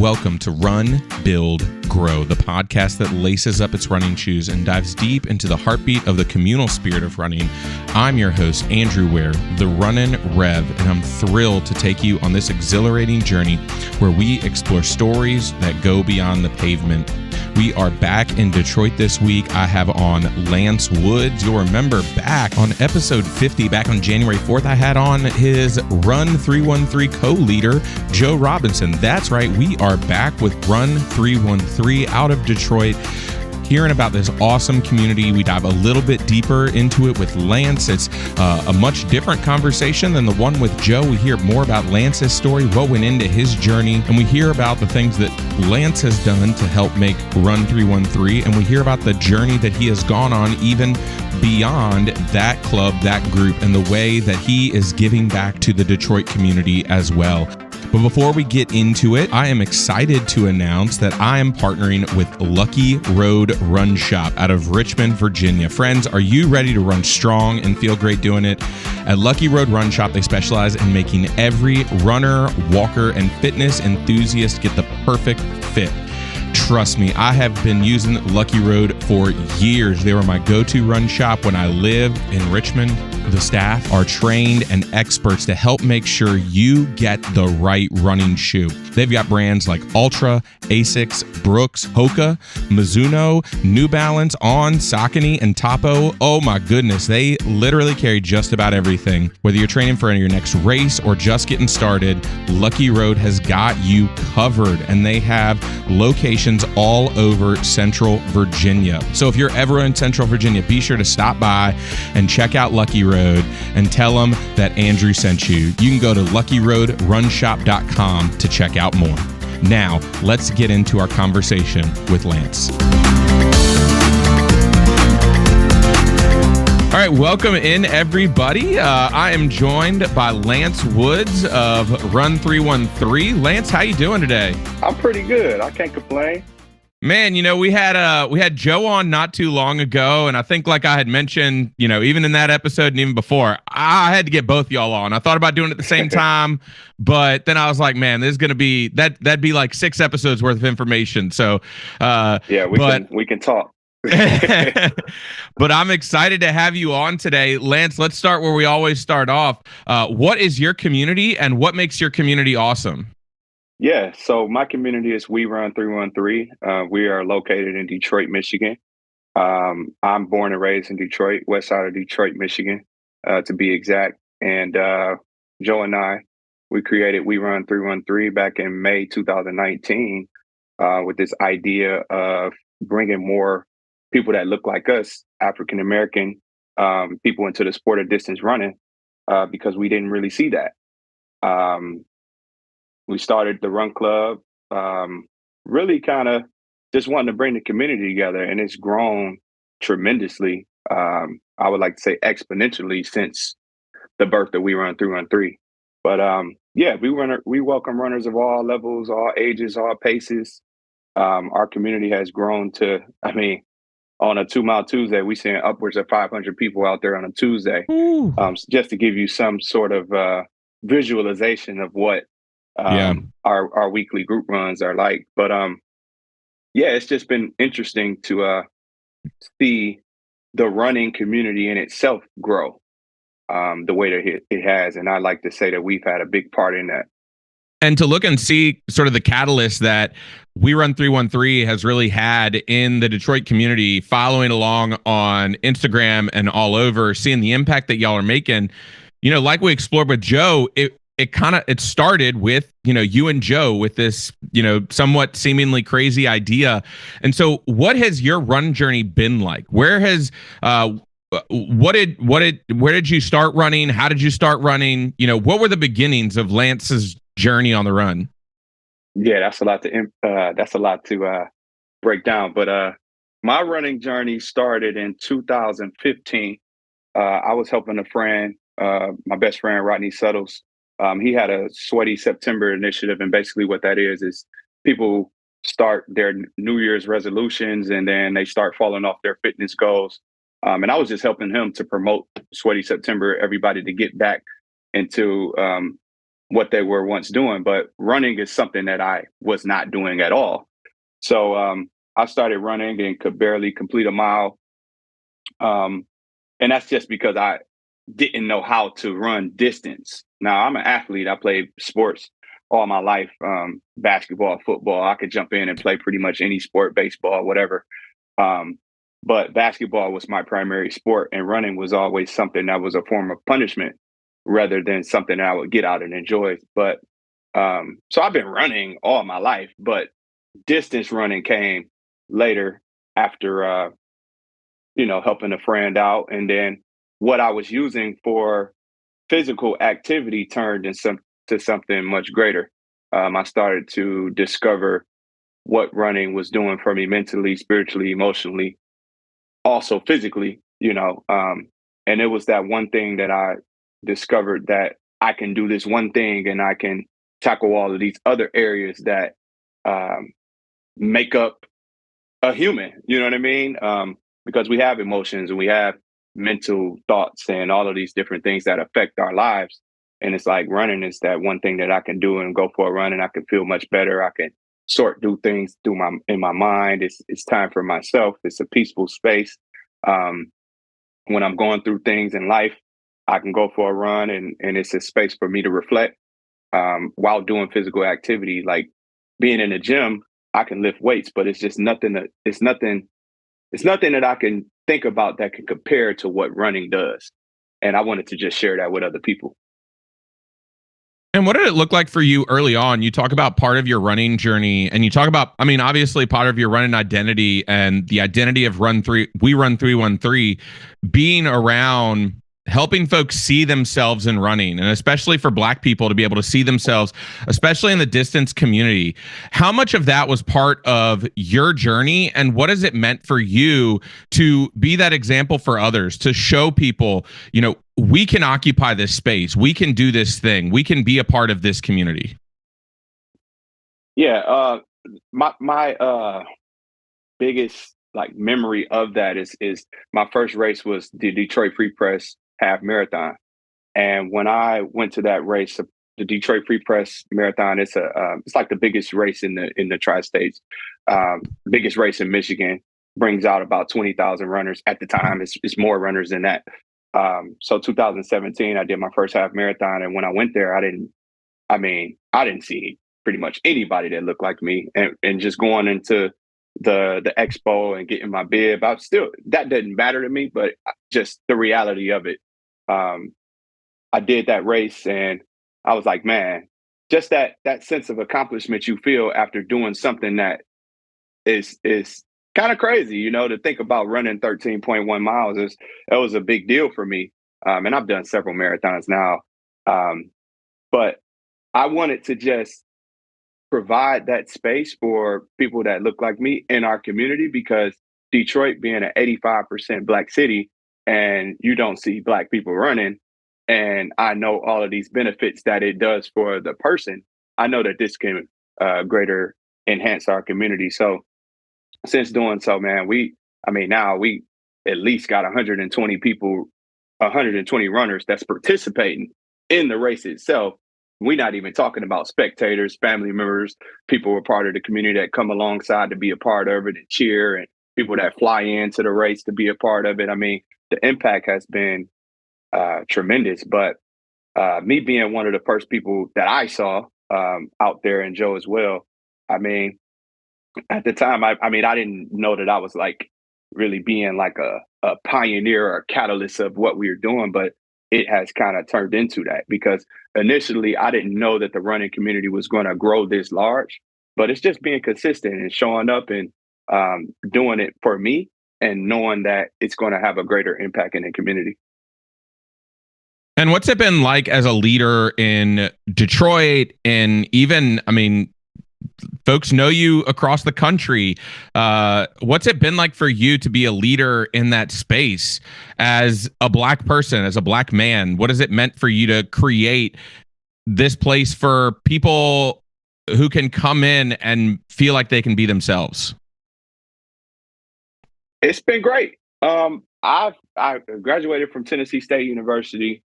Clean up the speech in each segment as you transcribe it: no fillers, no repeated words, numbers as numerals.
Welcome to Run, Build, Grow, the podcast that laces up its running shoes and dives deep into the heartbeat of the communal spirit of running. I'm your host, Andrew Ware, the Runnin' Rev, and I'm thrilled to take you on this exhilarating journey where we explore stories that go beyond the pavement. We are back in Detroit this week. I have on Lance Woods. You'll remember back on episode 50, back on January 4th, I had on his Run 313 co-leader, Joe Robinson. That's right. We are back with Run 313 out of Detroit, hearing about this awesome community. We dive a little bit deeper into it with Lance. It's a much different conversation than the one with Joe. We hear more about Lance's story, what went into his journey, and we hear about the things that Lance has done to help make Run 313, and we hear about the journey that he has gone on even beyond that club, that group, and the way that he is giving back to the Detroit community as well. But before we get into it, I am excited to announce that I am partnering with Lucky Road Run Shop out of Richmond, Virginia. Friends, are you ready to run strong and feel great doing it? At Lucky Road Run Shop, they specialize in making every runner, walker, and fitness enthusiast get the perfect fit. Trust me, I have been using Lucky Road for years. They were my go-to run shop when I lived in Richmond. The staff are trained and experts to help make sure you get the right running shoe. They've got brands like Ultra, Asics, Brooks, Hoka, Mizuno, New Balance, On, Saucony, and Topo. Oh my goodness, they literally carry just about everything. Whether you're training for your next race or just getting started, Lucky Road has got you covered, and they have locations all over Central Virginia. So if you're ever in Central Virginia, be sure to stop by and check out Lucky Road and tell them that Andrew sent you. You can go to luckyroadrunshop.com to check out more. Now, let's get into our conversation with Lance. All right, welcome in, everybody. I am joined by Lance Woods of Run 313. Lance, how you doing today? I'm pretty good. I can't complain. Man, you know, we had Joe on not too long ago, and I think, like I had mentioned, you know, even in that episode and even before, I had to get both y'all on. I thought about doing it at the same time, but then I was like, man, there's going to be that'd be like 6 episodes worth of information. So, we can talk. But I'm excited to have you on today. Lance, let's start where we always start off. What is your community and what makes your community awesome? Yeah, so my community is We Run 313. We are located in Detroit, Michigan. I'm born and raised in Detroit, west side of Detroit, Michigan, to be exact. And Joe and I, we created We Run 313 back in May 2019 with this idea of bringing more people that look like us, African-American people, into the sport of distance running because we didn't really see that. We started the Run Club, really kind of just wanting to bring the community together, and it's grown tremendously. I would like to say exponentially since the birth of We Run 313. But we welcome runners of all levels, all ages, all paces. Our community has grown to, on a 2 Mile Tuesday, we seeing upwards of 500 people out there on a Tuesday. Just to give you some sort of visualization of what our weekly group runs are like. But it's just been interesting to see the running community in itself grow the way that it has. And I like to say that we've had a big part in that. And to look and see sort of the catalyst that We Run 313 has really had in the Detroit community, following along on Instagram and all over, seeing the impact that y'all are making, you know, like we explored with Joe, it started with, you know, you and Joe with this, you know, somewhat seemingly crazy idea. And so what has your run journey been like? Where did you start running? How did you start running? You know, what were the beginnings of Lance's journey on the run? Yeah, that's a lot to break down. But my running journey started in 2015. I was helping a friend, my best friend, Rodney Suttles. He had a Sweaty September initiative, and basically what that is people start their New Year's resolutions and then they start falling off their fitness goals. And I was just helping him to promote Sweaty September, everybody to get back into what they were once doing. But running is something that I was not doing at all. So I started running and could barely complete a mile. Um, and that's just because I didn't know how to run distance. Now I'm an athlete. I played sports all my life, basketball, football. I could jump in and play pretty much any sport, baseball, whatever. Um, but basketball was my primary sport, and running was always something that was a form of punishment rather than something that I would get out and enjoy. But so I've been running all my life, but distance running came later after helping a friend out, and then what I was using for physical activity turned to something much greater. I started to discover what running was doing for me mentally, spiritually, emotionally, also physically. And it was that one thing that I discovered, that I can do this one thing and I can tackle all of these other areas that um, make up a human. You know what I mean? Because we have emotions and we have mental thoughts and all of these different things that affect our lives. And it's like running is that one thing that I can do and go for a run and I can feel much better. I can do things through in my mind. It's time for myself. It's a peaceful space. Um, when I'm going through things in life, I can go for a run, and it's a space for me to reflect while doing physical activity. Like being in the gym, I can lift weights, but it's just nothing it's nothing that I can think about that can compare to what running does. And I wanted to just share that with other people. And what did it look like for you early on? You talk about part of your running journey, and you talk about, I mean, obviously part of your running identity and the identity of we run 313, being around helping folks see themselves in running, and especially for Black people to be able to see themselves, especially in the distance community. How much of that was part of your journey, and what has it meant for you to be that example for others, to show people, we can occupy this space, we can do this thing, we can be a part of this community? Yeah, my biggest like memory of that is my first race was the Detroit Free Press half marathon. And when I went to that race, the Detroit Free Press Marathon, it's like the biggest race in the tri-states, biggest race in Michigan. Brings out about 20,000 runners at the time. It's more runners than that. So 2017, I did my first half marathon, and when I went there, I didn't see pretty much anybody that looked like me, and just going into the expo and getting my bib, that didn't matter to me, but just the reality of it. Um, I did that race and I was like, man, just that sense of accomplishment you feel after doing something that is kind of crazy, to think about running 13.1 miles. It was a big deal for me. And I've done several marathons now. But I wanted to just provide that space for people that look like me in our community, because Detroit being an 85% Black city and you don't see Black people running, and I know all of these benefits that it does for the person, I know that this can greater enhance our community. So since doing so, man, now we at least got 120 people, 120 runners that's participating in the race itself. We're not even talking about spectators, family members, people who are part of the community that come alongside to be a part of it and cheer, and people that fly into the race to be a part of it. I mean, the impact has been tremendous. But me being one of the first people that I saw out there, and Joe as well, I mean, at the time, I didn't know that I was like really being like a pioneer or a catalyst of what we were doing, but it has kind of turned into that, because initially I didn't know that the running community was going to grow this large, but it's just being consistent and showing up and doing it for me, and knowing that it's going to have a greater impact in the community. And what's it been like as a leader in Detroit? And even, I mean, folks know you across the country. What's it been like for you to be a leader in that space as a Black person, as a Black man? What has it meant for you to create this place for people who can come in and feel like they can be themselves? It's been great. I graduated from Tennessee State University.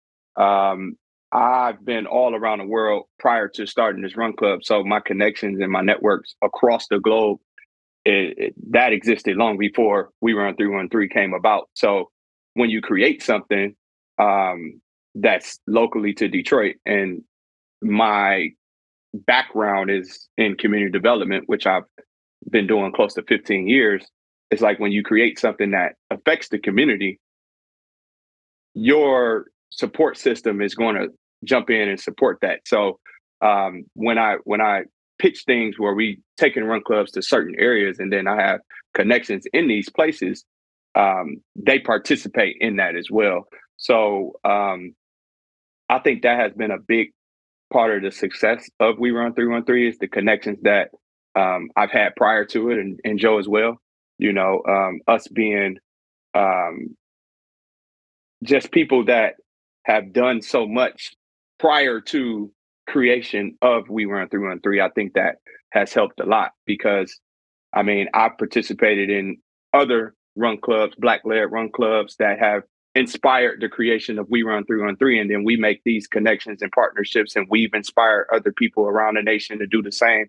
I've been all around the world prior to starting this run club. So my connections and my networks across the globe, that existed long before We Run 313 came about. So when you create something that's locally to Detroit, and my background is in community development, which I've been doing close to 15 years, it's like when you create something that affects the community, your support system is going to jump in and support that. So when I pitch things where we take and run clubs to certain areas, and then I have connections in these places, they participate in that as well. So I think that has been a big part of the success of We Run 313 is the connections that I've had prior to it, and Joe as well. Us being um, just people that have done so much prior to creation of We Run 313. I think that has helped a lot because, I mean, I've participated in other run clubs, Black led run clubs that have inspired the creation of We Run 313. And then we make these connections and partnerships, and we've inspired other people around the nation to do the same.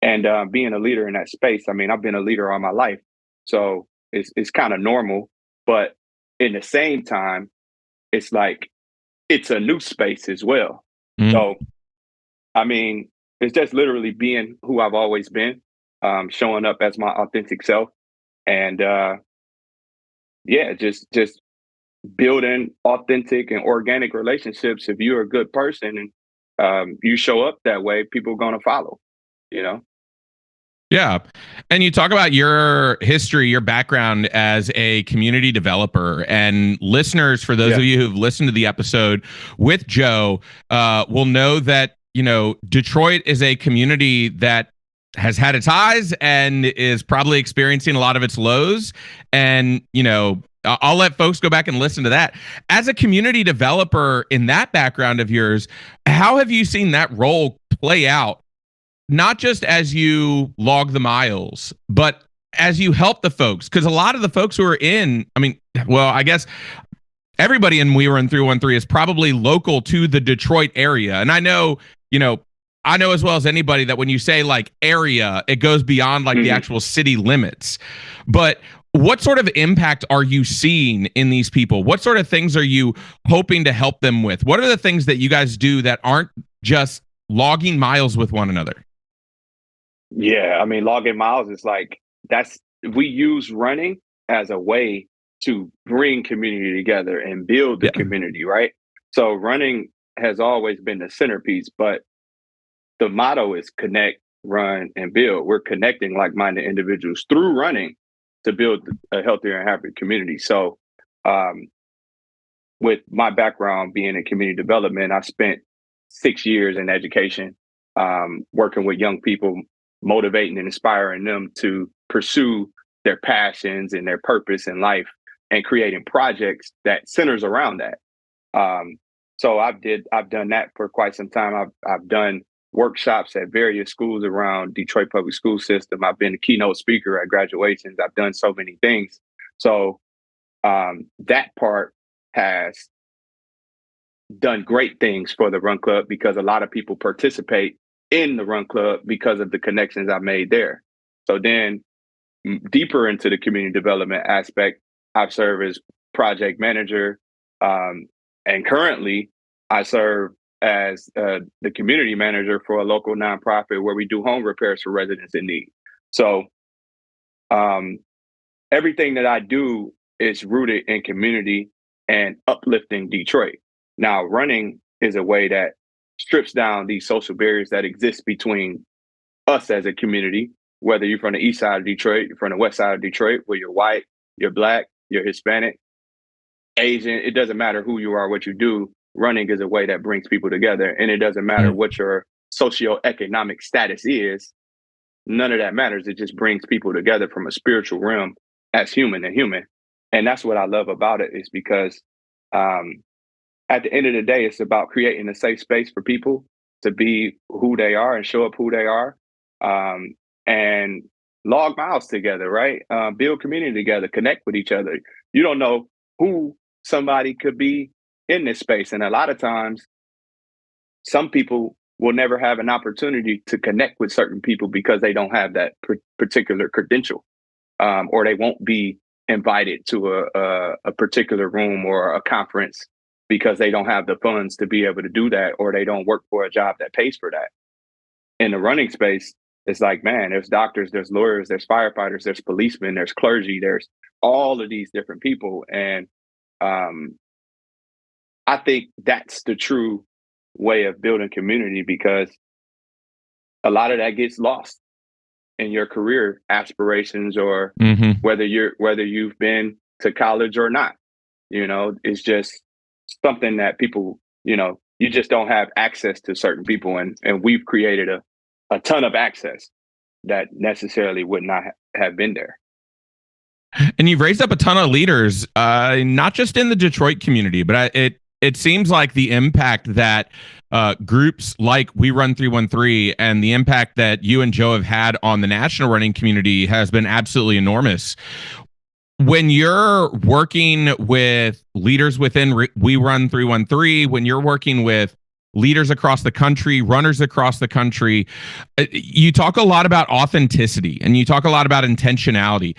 And being a leader in that space, I mean, I've been a leader all my life. So it's kind of normal. But in the same time, it's like it's a new space as well. Mm. So, I mean, it's just literally being who I've always been, showing up as my authentic self, and yeah, just building authentic and organic relationships. If you're a good person and you show up that way, people are going to follow. You know. Yeah. And you talk about your history, your background as a community developer. And listeners, for those Yeah. of you who've listened to the episode with Joe, will know that, Detroit is a community that has had its highs and is probably experiencing a lot of its lows. And, I'll let folks go back and listen to that. As a community developer in that background of yours, how have you seen that role play out? Not just as you log the miles, but as you help the folks. Because a lot of the folks who are I guess everybody in We Run 313 is probably local to the Detroit area. And I know as well as anybody that when you say like area, it goes beyond like the actual city limits. But what sort of impact are you seeing in these people? What sort of things are you hoping to help them with? What are the things that you guys do that aren't just logging miles with one another? Yeah, I mean, logging miles is like we use running as a way to bring community together and build the Yeah. community, right? So running has always been the centerpiece, but the motto is connect, run, and build. We're connecting like-minded individuals through running to build a healthier and happier community. So, with my background being in community development, I spent 6 years in education, working with young people, motivating and inspiring them to pursue their passions and their purpose in life, and creating projects that centers around that. So I've done that for quite some time. I've done workshops at various schools around Detroit public school system. I've been a keynote speaker at graduations. I've done so many things. So that part has done great things for the run club because a lot of people participate in the run club because of the connections I made there. So then deeper into the community development aspect, I've served as project manager, and currently I serve as the community manager for a local nonprofit where we do home repairs for residents in need. So um, everything that I do is rooted in community and uplifting Detroit. Now, running is a way that strips down these social barriers that exist between us as a community, whether you're from the east side of Detroit, you're from the west side of Detroit, where you're white, you're black, you're Hispanic, Asian, it doesn't matter who you are, what you do. Running is a way that brings people together. And it doesn't matter what your socioeconomic status is. None of that matters. It just brings people together from a spiritual realm as human to human. And that's what I love about it, is because um, at the end of the day, it's about creating a safe space for people to be who they are and show up who they are, and log miles together, right? Build community together, connect with each other. You don't know who somebody could be in this space. And a lot of times some people will never have an opportunity to connect with certain people because they don't have that particular credential, or they won't be invited to a particular room or a conference because they don't have the funds to be able to do that, or they don't work for a job that pays for that. In the running space, it's like, man, there's doctors, there's lawyers, there's firefighters, there's policemen, there's clergy, there's all of these different people. And I think that's the true way of building community, because a lot of that gets lost in your career aspirations, or whether you've been to college or not. It's just something that people, you just don't have access to certain people, and we've created a ton of access that necessarily would not have been there. And you've raised up a ton of leaders, not just in the Detroit community, but it seems like the impact that groups like We Run 313 and the impact that you and Joe have had on the national running community has been absolutely enormous. When you're working with leaders within We Run 313, when you're working with leaders across the country, runners across the country, you talk a lot about authenticity and you talk a lot about intentionality.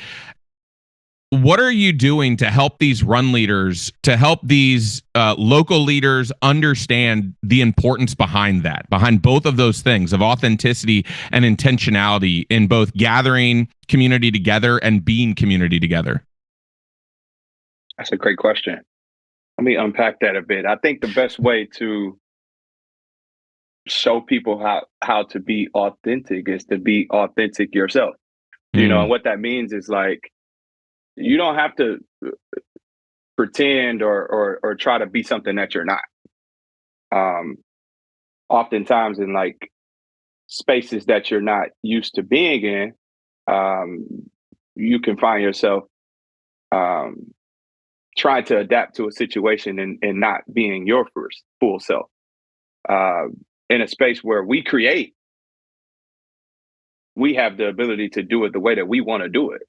What are you doing to help these run leaders, to help these local leaders understand the importance behind that, behind both of those things of authenticity and intentionality in both gathering community together and being community together? That's a great question. Let me unpack that a bit. I think the best way to show people how to be authentic is to be authentic yourself. And what that means is, like, you don't have to pretend or try to be something that you're not. Oftentimes in, like, spaces that you're not used to being in, you can find yourself trying to adapt to a situation and not being your full self. In a space where we create, we have the ability to do it the way that we want to do it.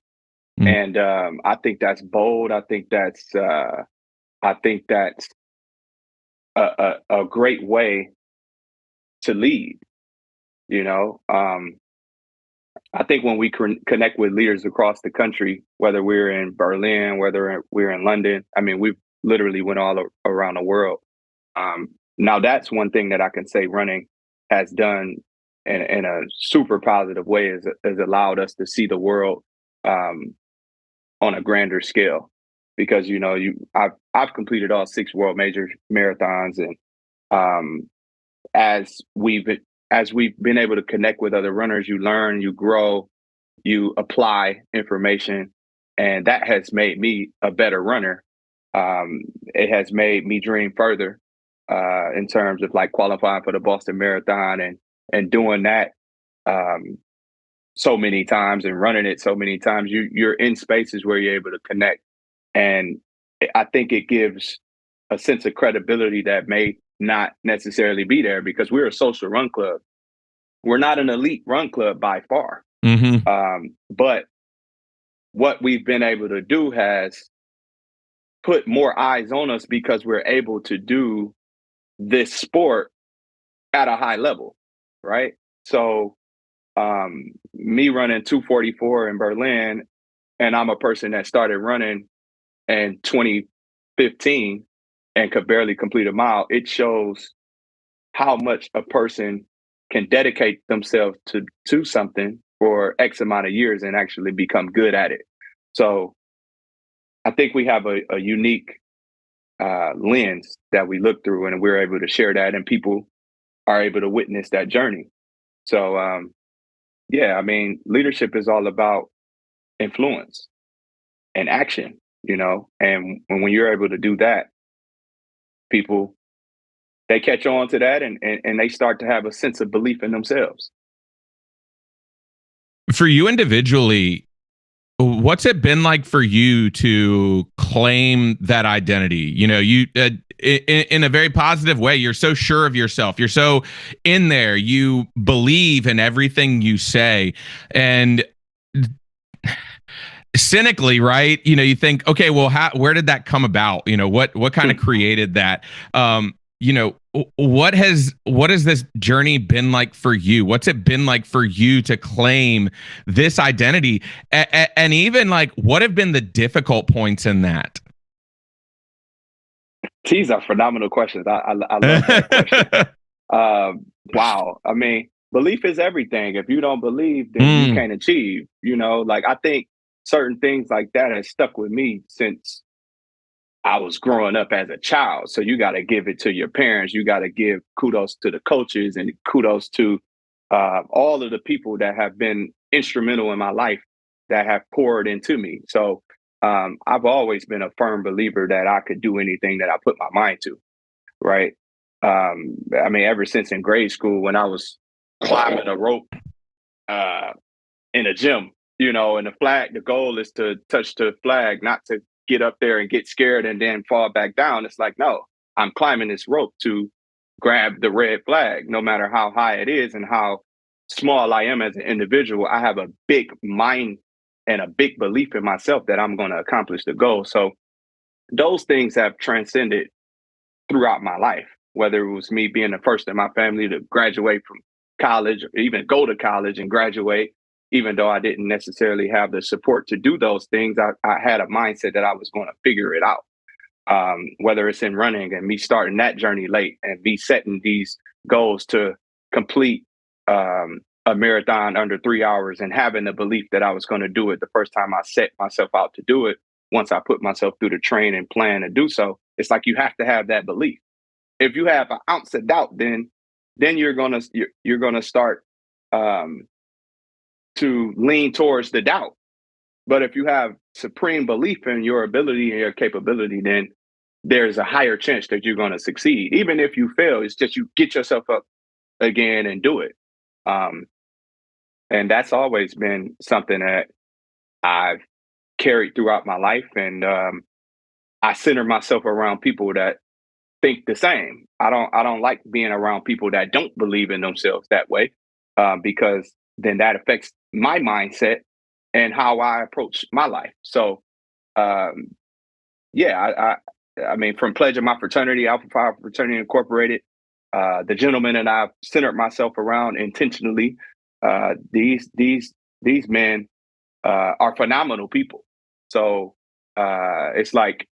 And I think that's bold. I think that's a great way to lead. I think when we connect with leaders across the country, whether we're in Berlin, whether we're in London, I mean, we've literally went all around the world. Now, that's one thing that I can say running has done in a super positive way, is allowed us to see the world on a grander scale, because I've completed all 6 world major marathons, and as we've been able to connect with other runners, you learn, you grow, you apply information, and that has made me a better runner. It has made me dream further in terms of, like, qualifying for the Boston Marathon and doing that so many times and running it so many times. You're in spaces where you're able to connect, and I think it gives a sense of credibility that may not necessarily be there, because we're a social run club. We're not an elite run club by far. But what we've been able to do has put more eyes on us, because we're able to do this sport at a high level, right? So me running 2:44 in Berlin, and I'm a person that started running in 2015 and could barely complete a mile. It shows how much a person can dedicate themselves to something for X amount of years and actually become good at it. So I think we have a unique lens that we look through, and we're able to share that, and people are able to witness that journey. So yeah, I mean, leadership is all about influence and action, and when you're able to do that, people, they catch on to that, and they start to have a sense of belief in themselves. For you individually, what's it been like for you to claim that identity? You in a very positive way, you're so sure of yourself. You're so in there. You believe in everything you say. And cynically, right? You think, okay, well, where did that come about? What kind of created that? what has this journey been like for you? What's it been like for you to claim this identity? And even like, what have been the difficult points in that? These are phenomenal questions. I love that question. Wow. I mean, belief is everything. If you don't believe, then you Mm, can't achieve. Like I think certain things like that have stuck with me since I was growing up as a child. So you got to give it to your parents. You got to give kudos to the coaches and kudos to all of the people that have been instrumental in my life that have poured into me. So I've always been a firm believer that I could do anything that I put my mind to. Right. I mean, ever since in grade school when I was climbing a rope uh, in a gym, and the goal is to touch the flag, not to get up there and get scared and then fall back down. It's like, no, I'm climbing this rope to grab the red flag, no matter how high it is and how small I am as an individual. I have a big mind and a big belief in myself that I'm going to accomplish the goal. So those things have transcended throughout my life, whether it was me being the first in my family to graduate from college or even go to college and graduate, even though I didn't necessarily have the support to do those things, I had a mindset that I was going to figure it out. Whether it's in running and me starting that journey late and me setting these goals to complete a marathon under 3 hours and having the belief that I was going to do it the first time I set myself out to do it. Once I put myself through the train and plan to do so, it's like you have to have that belief. If you have an ounce of doubt, then you're gonna start um, to lean towards the doubt. But if you have supreme belief in your ability and your capability, then there's a higher chance that you're going to succeed. Even if you fail, it's just you get yourself up again and do it. Um, and that's always been something that I've carried throughout my life. And I center myself around people that think the same. I don't like being around people that don't believe in themselves that way, because then that affects my mindset and how I approach my life. So um, yeah, I mean, from pledging my fraternity, Alpha Phi Fraternity Incorporated, the gentleman that I've centered myself around intentionally, these men are phenomenal people. So it's like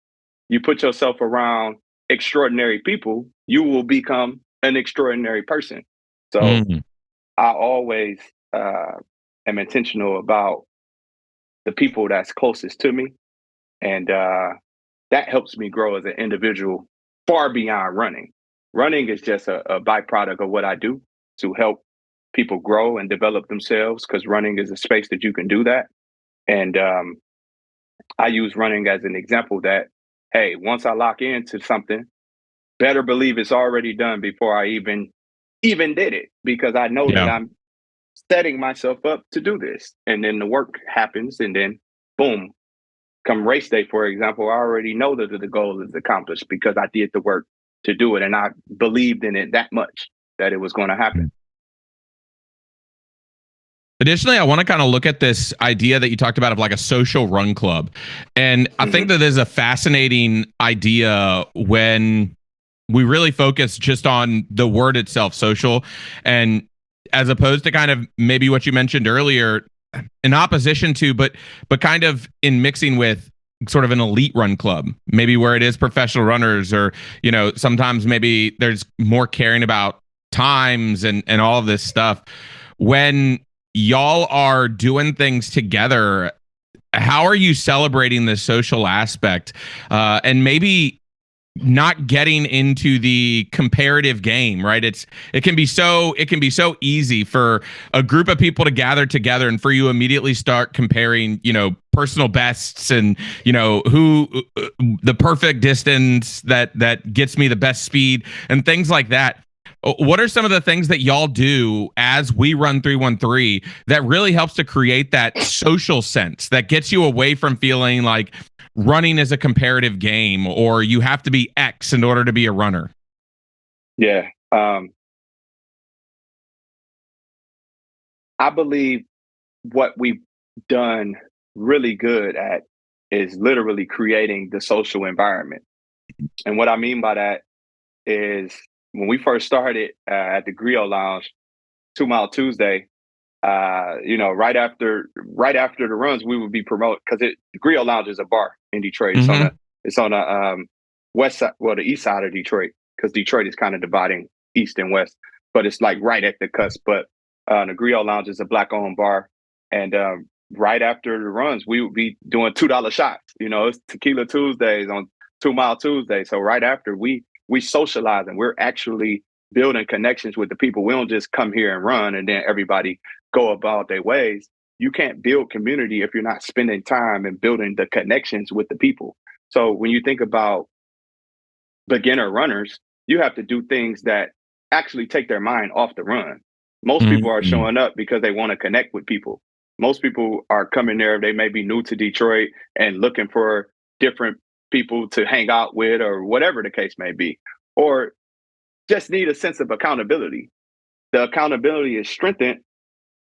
you put yourself around extraordinary people, you will become an extraordinary person. So mm. I always am intentional about the people that's closest to me. And that helps me grow as an individual far beyond running. Running is just a byproduct of what I do to help people grow and develop themselves because running is a space that you can do that. And I use running as an example that, hey, once I lock into something, better believe it's already done before I even did it because I know that Yeah. I'm setting myself up to do this. And then the work happens and then boom, come race day, for example, I already know that the goal is accomplished because I did the work to do it and I believed in it that much that it was going to happen. Additionally, I want to kind of look at this idea that you talked about of like a social run club. And I think Hmm. that is a fascinating idea when we really focus just on the word itself, social, and as opposed to kind of maybe what you mentioned earlier, in opposition to, but kind of in mixing with sort of an elite run club, maybe where it is professional runners, or sometimes maybe there's more caring about times and all of this stuff. When y'all are doing things together, how are you celebrating the social aspect, and maybe not getting into the comparative game, right? It can be so easy for a group of people to gather together and for you immediately start comparing, personal bests and who the perfect distance that gets me the best speed and things like that. What are some of the things that y'all do as we run 313 that really helps to create that social sense that gets you away from feeling like running is a comparative game or you have to be X in order to be a runner? Yeah. I believe what we've done really good at is literally creating the social environment. And what I mean by that is when we first started at the Griot Lounge, 2 Mile Tuesday. Right after the runs, we would be promoted because the Griot Lounge is a bar in Detroit. It's on Mm-hmm. the west side, well, the east side of Detroit, because Detroit is kind of dividing east and west, but it's like right at the cusp. But the Griot Lounge is a black-owned bar, and right after the runs, we would be doing $2 shots. It's Tequila Tuesdays on 2 Mile Tuesday. So right after we socialize, and we're actually building connections with the people. We don't just come here and run and then everybody go about their ways. You can't build community if you're not spending time and building the connections with the people. So when you think about beginner runners, you have to do things that actually take their mind off the run. Most people are Mm-hmm. showing up because they want to connect with people. Most people are coming there, they may be new to Detroit and looking for different people to hang out with or whatever the case may be, or just need a sense of accountability. The accountability is strengthened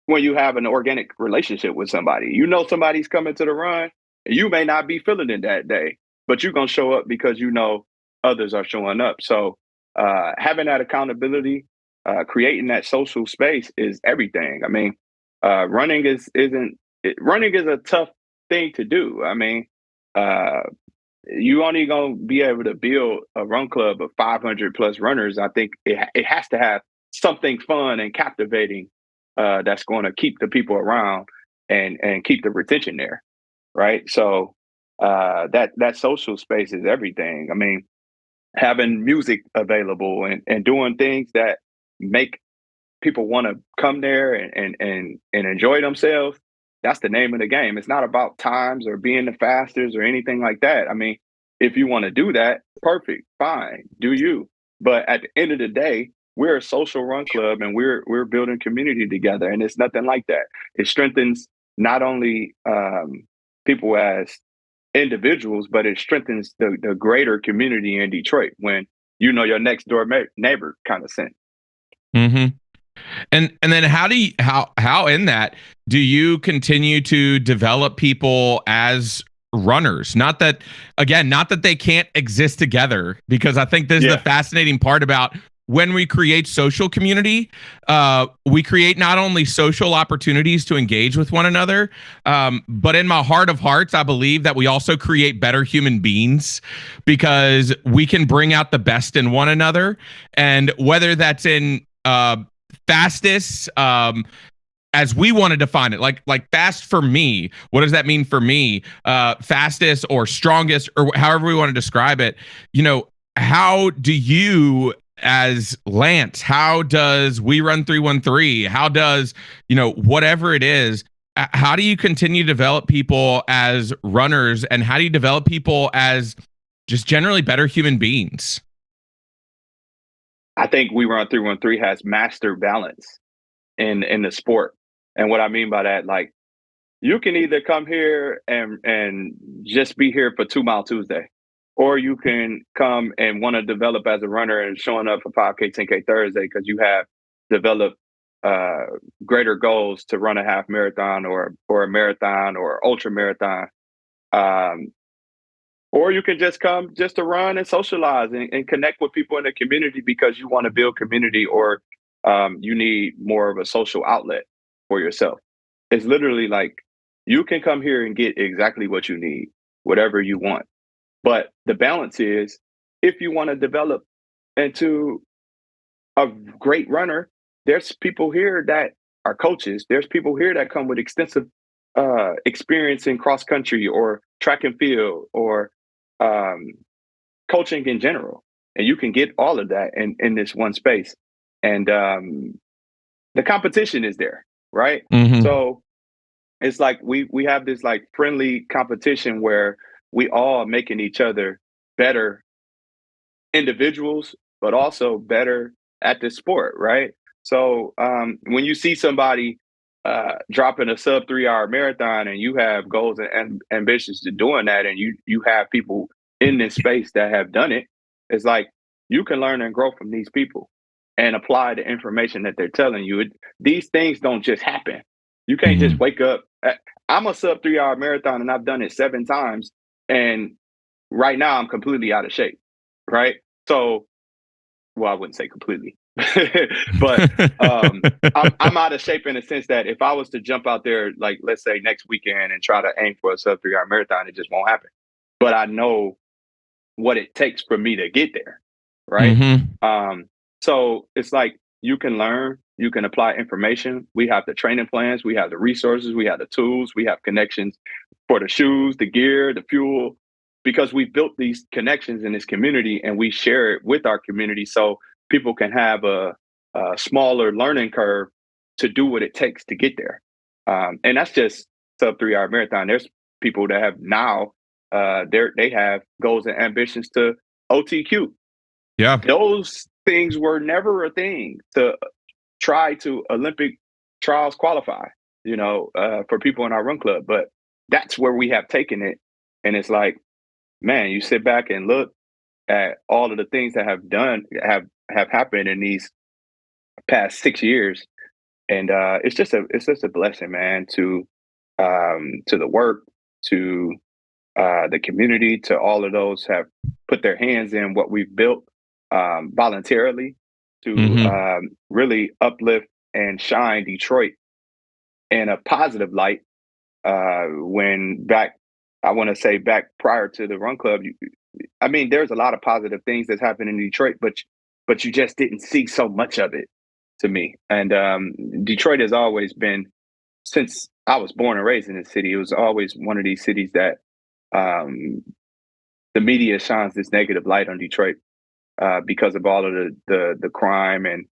when you have an organic relationship with somebody. Somebody's coming to the run, and you may not be feeling it that day, but you're gonna show up because others are showing up. So having that accountability, creating that social space is everything. I mean, running running is a tough thing to do. I mean, uh, you only gonna be able to build a run club of 500 plus runners. I think it has to have something fun and captivating that's going to keep the people around and keep the retention there, right? So that social space is everything. I mean, having music available and doing things that make people want to come there and enjoy themselves. That's the name of the game. It's not about times or being the fastest or anything like that. I mean, if you want to do that, perfect, fine, do you. But at the end of the day, we're a social run club and we're building community together, and it's nothing like that. It strengthens not only people as individuals, but it strengthens the greater community in Detroit when your next door neighbor kind of sense. Mm-hmm. And then how in that do you continue to develop people as runners? Not that they can't exist together, because I think this is the Yeah. fascinating part about when we create social community. We create not only social opportunities to engage with one another, but in my heart of hearts, I believe that we also create better human beings because we can bring out the best in one another. And whether that's in fastest, as we want to define it, like fast for me, what does that mean for me? Fastest or strongest, or however we want to describe it. How do you, as Lance, how does We Run 313, how does whatever it is, how do you continue to develop people as runners, and how do you develop people as just generally better human beings? I think We Run 313 has master balance in the sport. And what I mean by that, like, you can either come here and just be here for 2 Mile Tuesday, or you can come and want to develop as a runner and showing up for 5K, 10K Thursday because you have developed uh, greater goals to run a half marathon or a marathon or ultra marathon. Um, or you can just come just to run and socialize and connect with people in the community because you want to build community, or you need more of a social outlet for yourself. It's literally like you can come here and get exactly what you need, whatever you want. But the balance is, if you want to develop into a great runner, there's people here that are coaches. There's people here that come with extensive experience in cross country or track and field or um, coaching in general. And you can get all of that in this one space. And the competition is there, right? Mm-hmm. So it's like we have this like friendly competition where we all making each other better individuals, but also better at the sport, right? So when you see somebody dropping a sub 3 hour marathon and you have goals and ambitions to doing that, and you have people in this space that have done it, it's like you can learn and grow from these people and apply the information that they're telling you. These things don't just happen. You can't just Mm-hmm. wake up. I'm a sub 3 hour marathon and I've done it 7 times. And right now I'm completely out of shape, right? So well, I wouldn't say completely, but I'm out of shape in the sense that if I was to jump out there, like let's say next weekend and try to aim for a sub 3 hour marathon, it just won't happen. But I know what it takes for me to get there, right? Mm-hmm. So it's like you can learn, you can apply information. We have the training plans, we have the resources, we have the tools, we have connections for the shoes, the gear, the fuel, because we built these connections in this community and we share it with our community so people can have a smaller learning curve to do what it takes to get there. And that's just sub 3 hour marathon. There's people that have now they have goals and ambitions to OTQ. Yeah. Those things were never a thing to try to Olympic trials qualify, for people in our run club. But that's where we have taken it. And it's like, man, you sit back and look at all of the things that have happened in these past 6 years. And it's just a blessing, man, to the work, to the community, to all of those have put their hands in what we've built voluntarily to really uplift and shine Detroit in a positive light. When back, I want to say back prior to the Run Club, there's a lot of positive things that's happened in Detroit, but you just didn't see so much of it to me. And Detroit has always been, since I was born and raised in the city, it was always one of these cities that the media shines this negative light on Detroit because of all of the crime and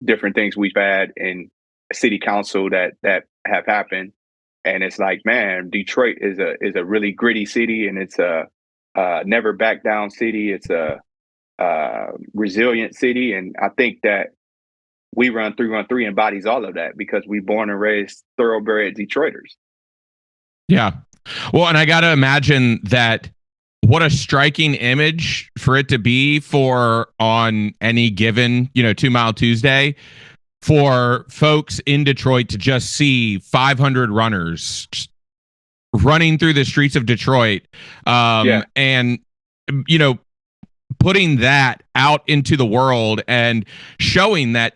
different things we've had in city council that have happened. And it's like, man, Detroit is a really gritty city, and it's a never back down city. It's a resilient city, and I think that we Run 313 embodies all of that because we born and raised thoroughbred Detroiters. Yeah. Well, and I got to imagine that what a striking image for it to be for on any given, 2 Mile Tuesday, for folks in Detroit to just see 500 runners running through the streets of Detroit. And, putting that out into the world and showing that,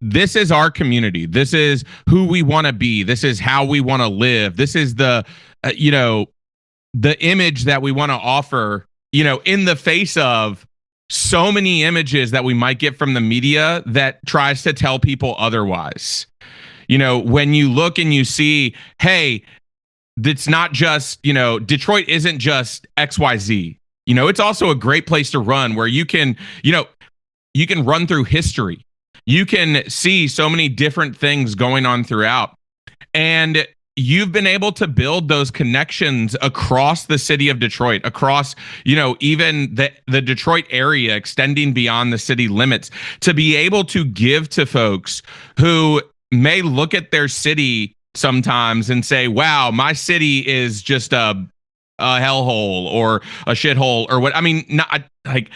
this is our community. This is who we want to be. This is how we want to live. This is the, the image that we want to offer, in the face of so many images that we might get from the media that tries to tell people otherwise. When you look and you see, hey, it's not just, Detroit isn't just XYZ. It's also a great place to run where you can, you can run through history. You can see so many different things going on throughout. And you've been able to build those connections across the city of Detroit, across, even the Detroit area, extending beyond the city limits, to be able to give to folks who may look at their city sometimes and say, wow, my city is just a hellhole or a shithole or what. Not like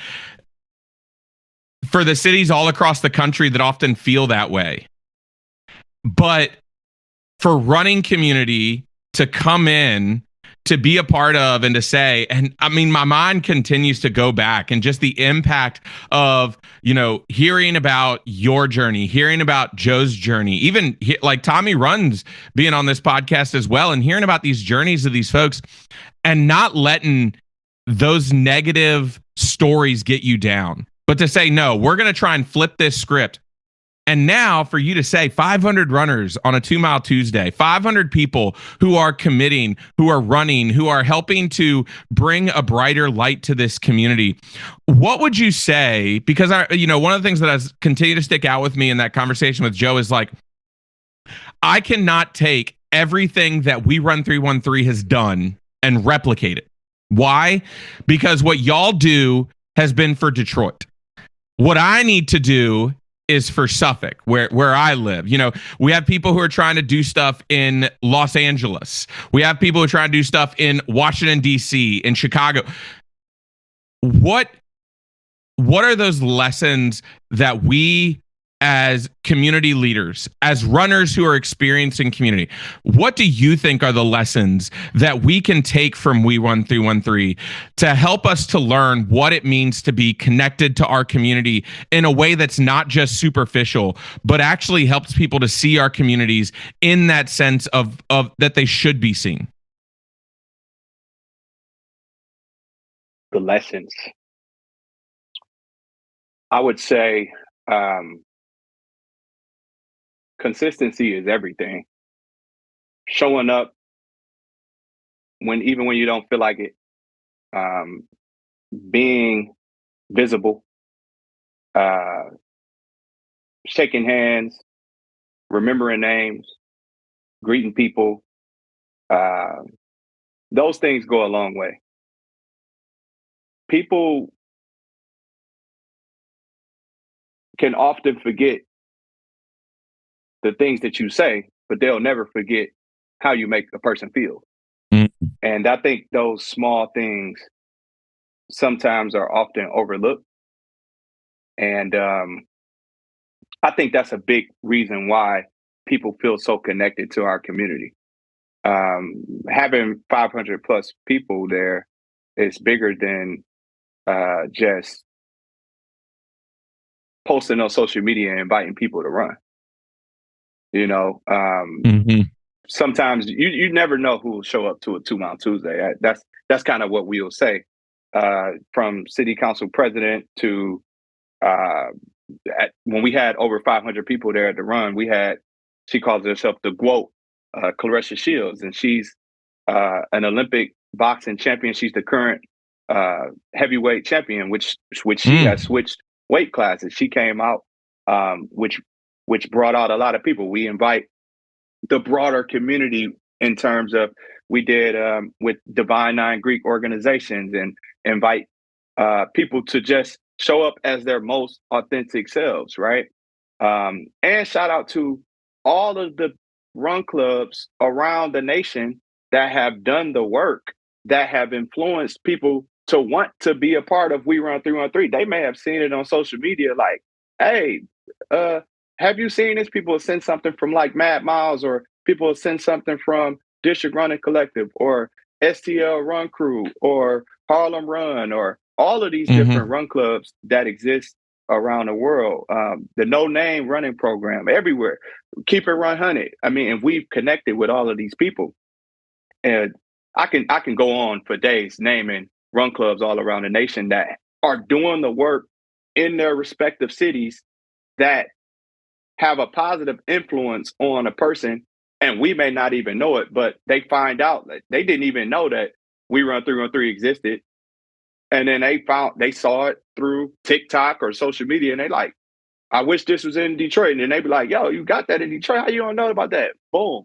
for the cities all across the country that often feel that way. But for running community to come in, to be a part of, and to say, and my mind continues to go back and just the impact of, hearing about your journey, hearing about Joe's journey, even like Tommy Runs being on this podcast as well, and hearing about these journeys of these folks and not letting those negative stories get you down, but to say, no, we're going to try and flip this script. And now for you to say 500 runners on a 2 Mile Tuesday, 500 people who are committing, who are running, who are helping to bring a brighter light to this community. What would you say? Because one of the things that has continued to stick out with me in that conversation with Joe is like, I cannot take everything that We Run 313 has done and replicate it. Why? Because what y'all do has been for Detroit. What I need to do is for Suffolk, where I live. We have people who are trying to do stuff in Los Angeles. We have people who are trying to do stuff in Washington, D.C., in Chicago. What are those lessons that we as community leaders, as runners who are experiencing community, what do you think are the lessons that we can take from We Run 313 to help us to learn what it means to be connected to our community in a way that's not just superficial, but actually helps people to see our communities in that sense of that they should be seen? The lessons, I would say, um, consistency is everything. Showing up even when you don't feel like it, um, being visible, uh, shaking hands, remembering names, greeting people. Uh, those things go a long way. People can often forget the things that you say, but they'll never forget how you make a person feel. Mm. And I think those small things sometimes are often overlooked. And I think that's a big reason why people feel so connected to our community. Having 500 plus people there is bigger than just posting on social media and inviting people to run. You know, Mm-hmm. sometimes you never know who will show up to a 2 Mile Tuesday. That's kind of what we'll say. From city council president to uh, when we had over 500 people there at the run, she calls herself the GWOAT, Clarissa Shields, and she's an Olympic boxing champion. She's the current heavyweight champion, which she has switched weight classes. She came out, which brought out a lot of people. We invite the broader community in terms of we did with Divine Nine Greek organizations and invite people to just show up as their most authentic selves, right? And shout out to all of the run clubs around the nation that have done the work, that have influenced people to want to be a part of We Run 313. They may have seen it on social media like, hey, uh, have you seen this? People send something from like Mad Miles, or people send something from District Running Collective or STL Run Crew or Harlem Run, or all of these Mm-hmm. different run clubs that exist around the world. The No Name Running Program everywhere. Keep It Run Hunted. I mean, and we've connected with all of these people, and I can go on for days naming run clubs all around the nation that are doing the work in their respective cities that have a positive influence on a person, and we may not even know it, but they find out that they didn't even know that We Run 313 existed. And then they saw it through TikTok or social media, and they like, I wish this was in Detroit. And then they be like, yo, you got that in Detroit? How you don't know about that? Boom.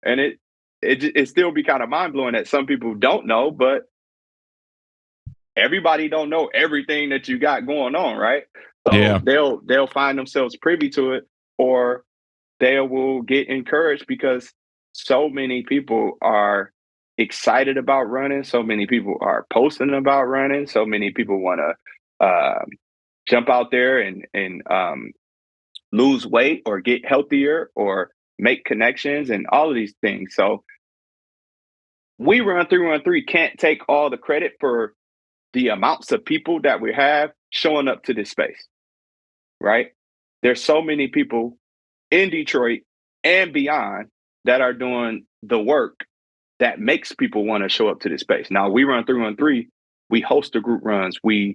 And it still be kind of mind blowing that some people don't know, but everybody don't know everything that you got going on, right? So Yeah. they'll find themselves privy to it, or they will get encouraged because so many people are excited about running. So many people are posting about running. So many people want to jump out there and lose weight or get healthier or make connections and all of these things. So We Run 313 can't take all the credit for the amounts of people that we have showing up to this space, right? There's so many people in Detroit and beyond that are doing the work that makes people want to show up to this space. Now, We Run 313, we host the group runs. We're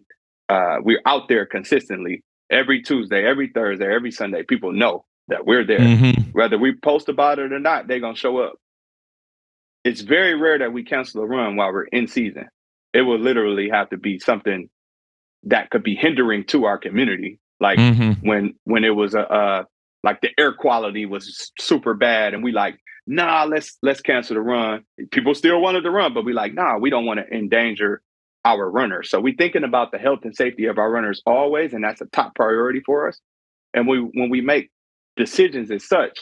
out there consistently every Tuesday, every Thursday, every Sunday. People know that we're there. Mm-hmm. Whether we post about it or not, they're gonna show up. It's very rare that we cancel a run while we're in season. It will literally have to be something that could be hindering to our community. Like Mm-hmm. when it was like the air quality was super bad, and we like, nah, let's cancel the run. People still wanted to run, but we like, nah, we don't want to endanger our runners. So we thinking about the health and safety of our runners always, and that's a top priority for us. And when we make decisions as such,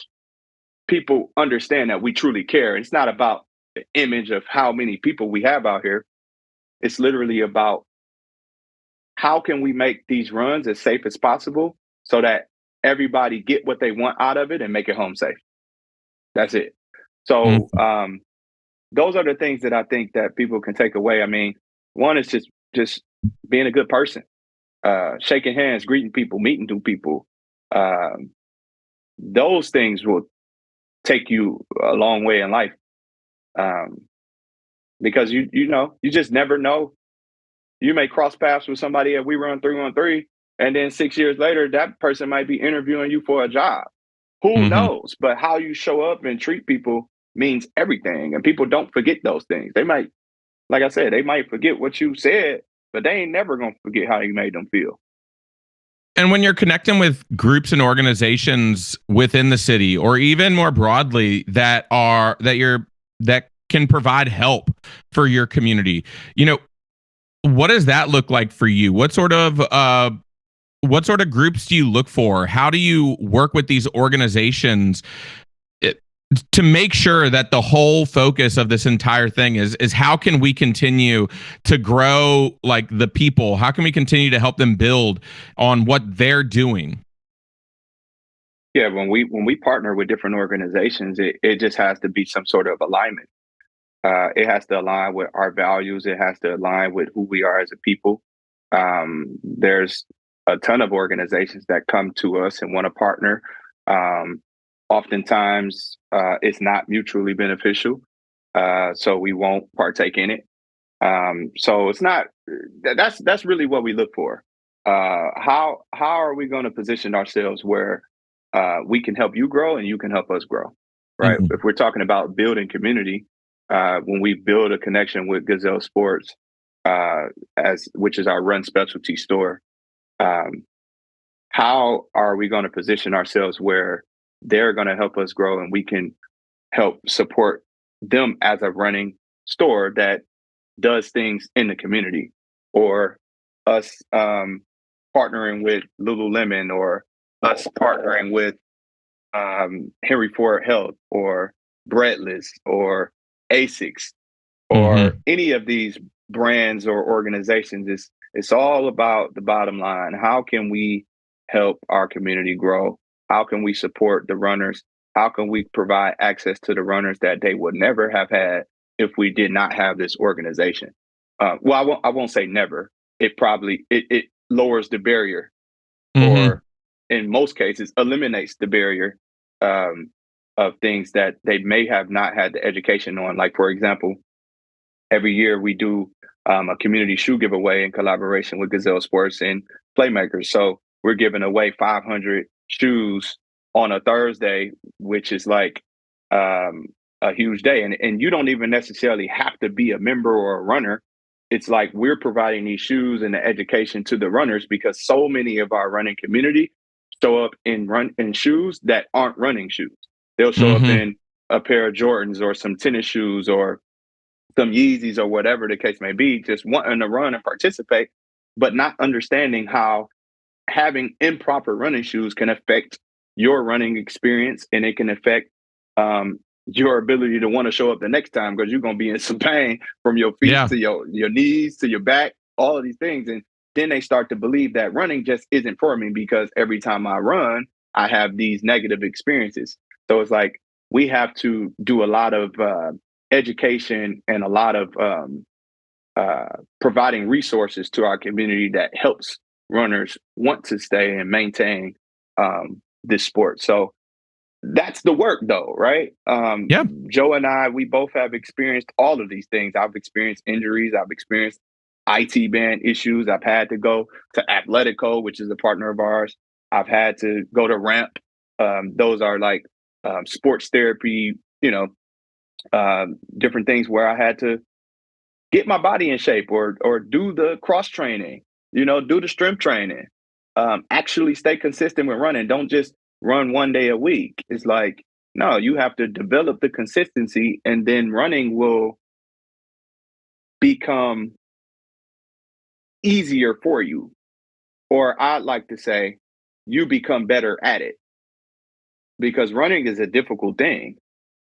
people understand that we truly care. It's not about the image of how many people we have out here. It's literally about how can we make these runs as safe as possible so that everybody get what they want out of it and make it home safe. That's it. So those are the things that I think that people can take away. I mean, one is just being a good person, shaking hands, greeting people, meeting new people. Um, those things will take you a long way in life, um, because you just never know. You may cross paths with somebody at We Run 313, and then 6 years later, that person might be interviewing you for a job. Who Mm-hmm. knows? But how you show up and treat people means everything. And people don't forget those things. They might, like I said, they might forget what you said, but they ain't never going to forget how you made them feel. And when you're connecting with groups and organizations within the city, or even more broadly, that can provide help for your community, what does that look like for you? What sort of groups do you look for? How do you work with these organizations to make sure that the whole focus of this entire thing is how can we continue to grow like the people? How can we continue to help them build on what they're doing? Yeah, when we partner with different organizations, it just has to be some sort of alignment. It has to align with our values. It has to align with who we are as a people. There's a ton of organizations that come to us and want to partner. Um, Oftentimes, it's not mutually beneficial, so we won't partake in it. So it's not. That's really what we look for. How are we going to position ourselves where we can help you grow and you can help us grow, right? Mhm. If we're talking about building community, when we build a connection with Gazelle Sports, as which is our run specialty store, um, how are we going to position ourselves where they're going to help us grow and we can help support them as a running store that does things in the community, or us partnering with Lululemon, or us partnering with Henry Ford Health, or Breadless, or Asics, or Mhm. any of these brands or organizations. It's all about the bottom line. How can we help our community grow? How can we support the runners? How can we provide access to the runners that they would never have had if we did not have this organization? Well, I won't say never. It lowers the barrier, Mhm. or in most cases eliminates the barrier, um, of things that they may have not had the education on. Like, for example, every year we do a community shoe giveaway in collaboration with Gazelle Sports and Playmakers. So we're giving away 500 shoes on a Thursday, which is like um, a huge day. And you don't even necessarily have to be a member or a runner. It's like we're providing these shoes and the education to the runners, because so many of our running community show up in shoes that aren't running shoes. They'll show up Mhm. in a pair of Jordans or some tennis shoes or some Yeezys or whatever the case may be, just wanting to run and participate, but not understanding how having improper running shoes can affect your running experience, and it can affect your ability to want to show up the next time, because you're going to be in some pain from your feet Yeah. to your knees to your back, all of these things. And then they start to believe that running just isn't for me, because every time I run, I have these negative experiences. So it's like we have to do a lot of education and a lot of uh, providing resources to our community that helps runners want to stay and maintain this sport. So that's the work, though, right? Yeah. Joe and I, we both have experienced all of these things. I've experienced injuries. I've experienced IT band issues. I've had to go to Athletico, which is a partner of ours. I've had to go to Ramp. Those are like sports therapy, different things where I had to get my body in shape, or do the cross training, do the strength training, actually stay consistent with running. Don't just run one day a week. It's like, no, you have to develop the consistency, and then running will become easier for you. Or I'd like to say, you become better at it, because running is a difficult thing.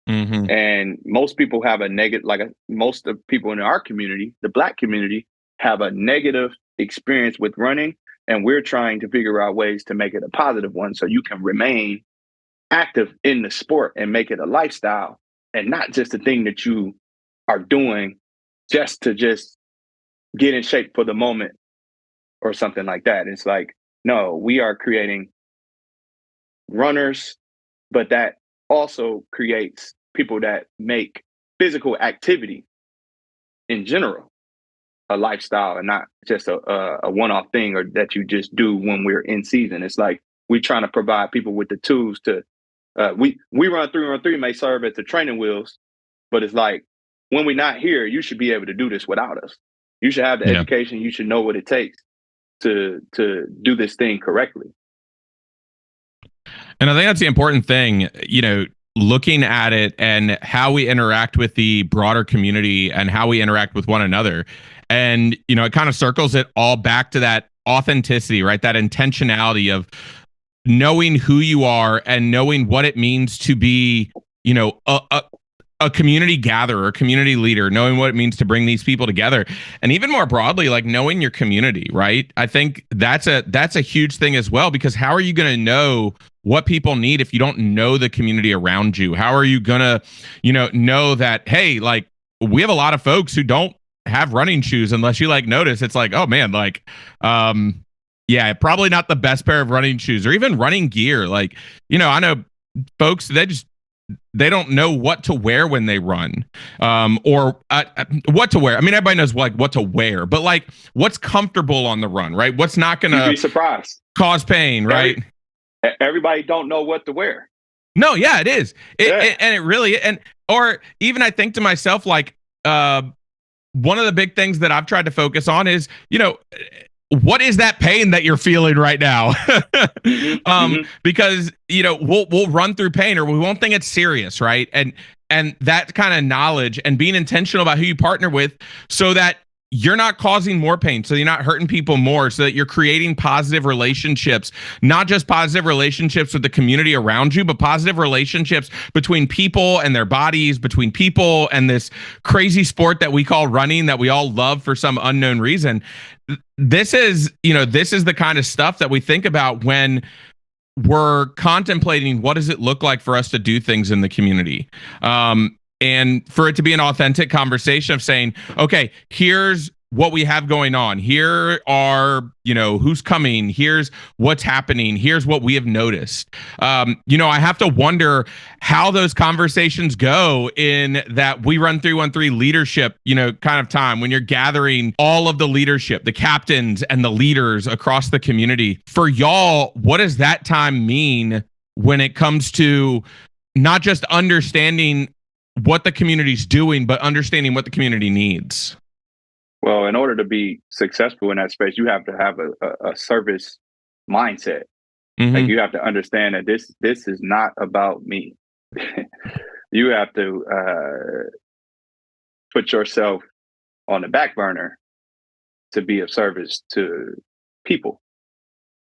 Mhm. And most people have a negative, most of people in our community, the Black community, have a negative experience with running, And we're trying to figure out ways to make it a positive one so you can remain active in the sport and make it a lifestyle and not just a thing that you are doing just to just get in shape for the moment or something like that. It's like, no, we are creating runners, but that also creates people that make physical activity in general a lifestyle and not just a one-off thing or that you just do when we're in season. It's like we're trying to provide people with the tools to we run 3-on-3 may serve as the training wheels, but it's like when we're not here, you should be able to do this without us. You should have the education. You should know what it takes to do this thing correctly. And I think that's the important thing, looking at it and how we interact with the broader community and how we interact with one another. And, it kind of circles it all back to that authenticity, right? That intentionality of knowing who you are and knowing what it means to be, a community gatherer, a community leader, knowing what it means to bring these people together, and even more broadly, like knowing your community, right? I think that's a huge thing as well, because how are you going to know what people need if you don't know the community around you? How are you going to, know that, hey, like we have a lot of folks who don't have running shoes unless you like notice it's like, oh man, like, yeah, probably not the best pair of running shoes or even running gear. Like, I know folks, they don't know what to wear when they run, or what to wear. I mean, everybody knows like what to wear, but like what's comfortable on the run, right? What's not going You'd be surprised. Cause pain, right? Everybody don't know what to wear. No, yeah, it is. And it really, or even I think to myself, like, one of the big things that I've tried to focus on is, what is that pain that you're feeling right now? Because we'll run through pain or we won't think it's serious, right? And that kind of knowledge and being intentional about who you partner with, so that you're not causing more pain, so you're not hurting people more, so that you're creating positive relationships, not just positive relationships with the community around you, but positive relationships between people and their bodies, between people and this crazy sport that we call running that we all love for some unknown reason. This is the kind of stuff that we think about when we're contemplating what does it look like for us to do things in the community. And for it to be an authentic conversation of saying, okay, here's what we have going on. Here are, who's coming. Here's what's happening. Here's what we have noticed. I have to wonder how those conversations go in that we run 3-1-3 leadership, kind of time when you're gathering all of the leadership, the captains and the leaders across the community. For y'all, what does that time mean when it comes to not just understanding what the community's doing, but understanding what the community needs? Well, in order to be successful in that space, you have to have a service mindset. Like you have to understand that this is not about me. You have to put yourself on the back burner to be of service to people,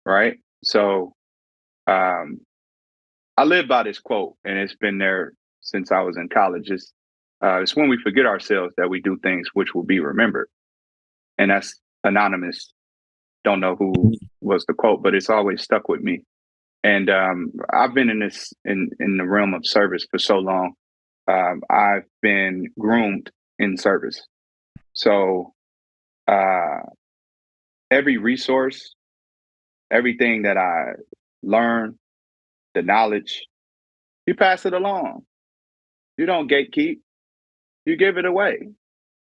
right? So I live by this quote, and it's been there since I was in college. It's when we forget ourselves that we do things which will be remembered. And that's anonymous. Don't know who was the quote, but it's always stuck with me. And I've been in the realm of service for so long. I've been groomed in service. So every resource, everything that I learn, the knowledge, you pass it along. You don't gatekeep. You give it away.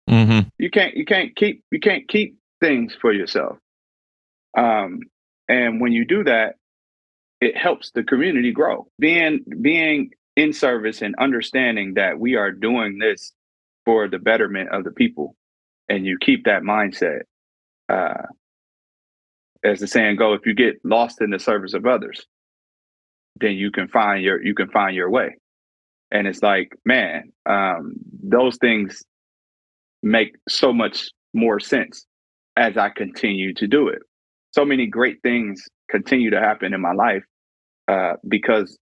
You can't keep things for yourself. And when you do that, it helps the community grow. Being in service and understanding that we are doing this for the betterment of the people, and you keep that mindset. As the saying goes, if you get lost in the service of others, then you can find your way. And it's like, man, those things make so much more sense as I continue to do it. So many great things continue to happen in my life because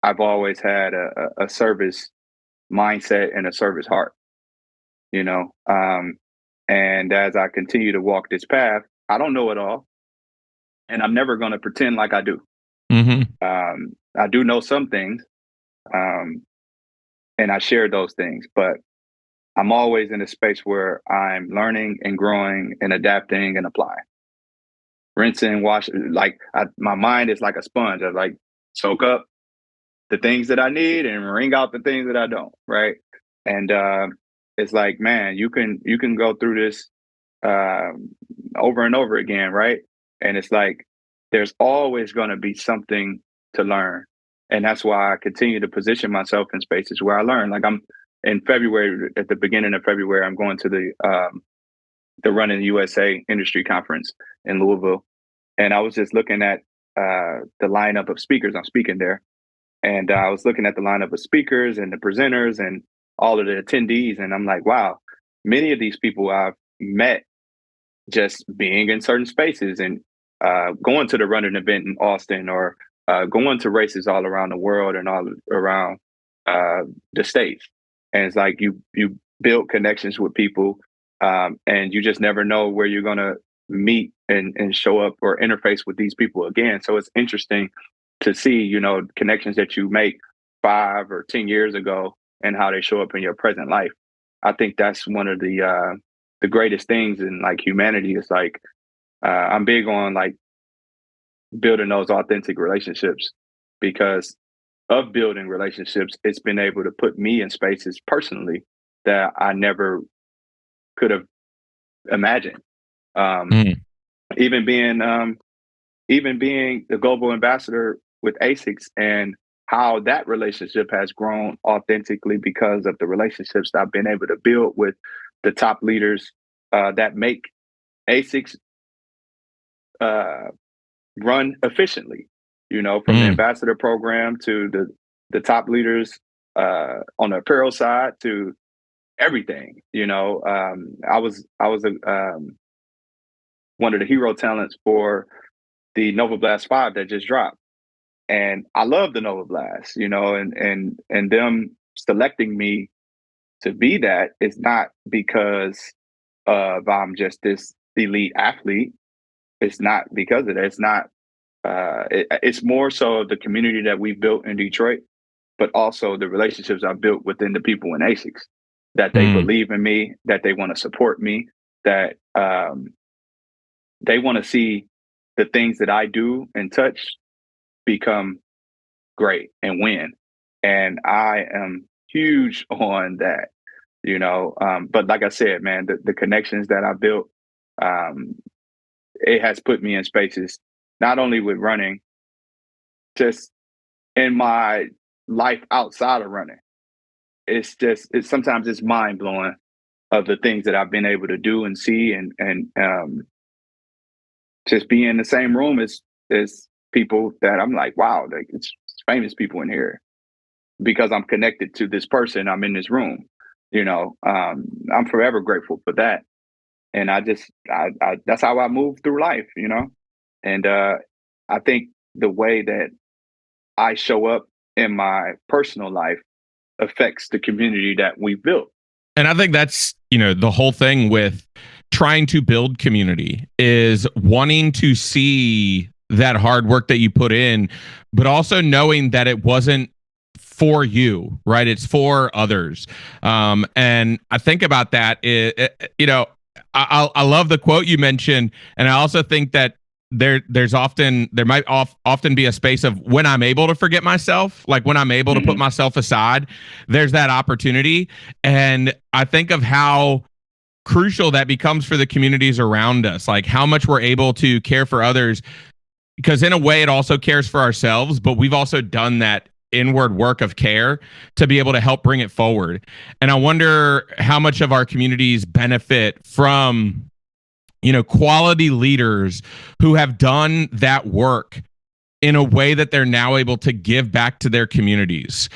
I've always had a service mindset and a service heart, and as I continue to walk this path, I don't know it all. and I'm never going to pretend like I do. Mm-hmm. I do know some things, um, and I share those things, but I'm always in a space where I'm learning and growing and adapting and applying. Rinsing, wash, like my mind is like a sponge. I like soak up the things that I need and wring out the things that I don't. Right. And it's like, man, you can go through this um, over and over again, right? And it's like there's always going to be something to learn, and that's why I continue to position myself in spaces where I learn. Like I'm in February, at the beginning of February, I'm going to the Running USA Industry Conference in Louisville, and I was just looking at the lineup of speakers. I'm speaking there, and I was looking at the lineup of speakers and the presenters and all of the attendees, and I'm like, wow, many of these people I've met just being in certain spaces and going to the running event in Austin, or going to races all around the world and all around uh, the states. And it's like you build connections with people, and you just never know where you're gonna meet and show up or interface with these people again. So it's interesting to see, connections that you make 5 or 10 years ago and how they show up in your present life. I think that's one of the greatest things in like humanity. Is like I'm big on like building those authentic relationships, because of building relationships, it's been able to put me in spaces personally that I never could have imagined. Um, Mm. even being even being the global ambassador with ASICS, and how that relationship has grown authentically because of the relationships that I've been able to build with the top leaders that make ASICS uh, run efficiently. From the Mm. ambassador program to the top leaders on the apparel side to everything. I was one of the hero talents for the Nova Blast 5 that just dropped, and I love the Nova Blast. And them selecting me to be that is not because of I'm just this elite athlete. It's not because of that. It's not. It's more so the community that we built in Detroit, but also the relationships I built within the people in ASICS, that they Mm. believe in me, that they want to support me, that they want to see the things that I do and touch become great and win. And I am huge on that. But like I said, man, the connections that I built, um, it has put me in spaces not only with running, just in my life outside of running. It's sometimes it's mind blowing of the things that I've been able to do and see, and just be in the same room as people that I'm like, wow, like it's famous people in here, because I'm connected to this person. I'm in this room. I'm forever grateful for that. And I that's how I move through life. And I think the way that I show up in my personal life affects the community that we built. And I think that's, the whole thing with trying to build community is wanting to see that hard work that you put in, but also knowing that it wasn't for you, right? It's for others. And I think about that, I love the quote you mentioned. And I also think that there might often be a space of when I'm able to forget myself, like when I'm able to put Mm-hmm. myself aside, there's that opportunity. And I think of how crucial that becomes for the communities around us, like how much we're able to care for others, because in a way it also cares for ourselves, but we've also done that inward work of care to be able to help bring it forward. And I wonder how much of our communities benefit from quality leaders who have done that work in a way that they're now able to give back to their communities.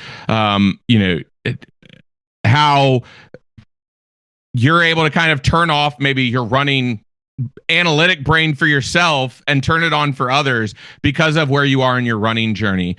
How you're able to kind of turn off maybe your running analytic brain for yourself and turn it on for others because of where you are in your running journey.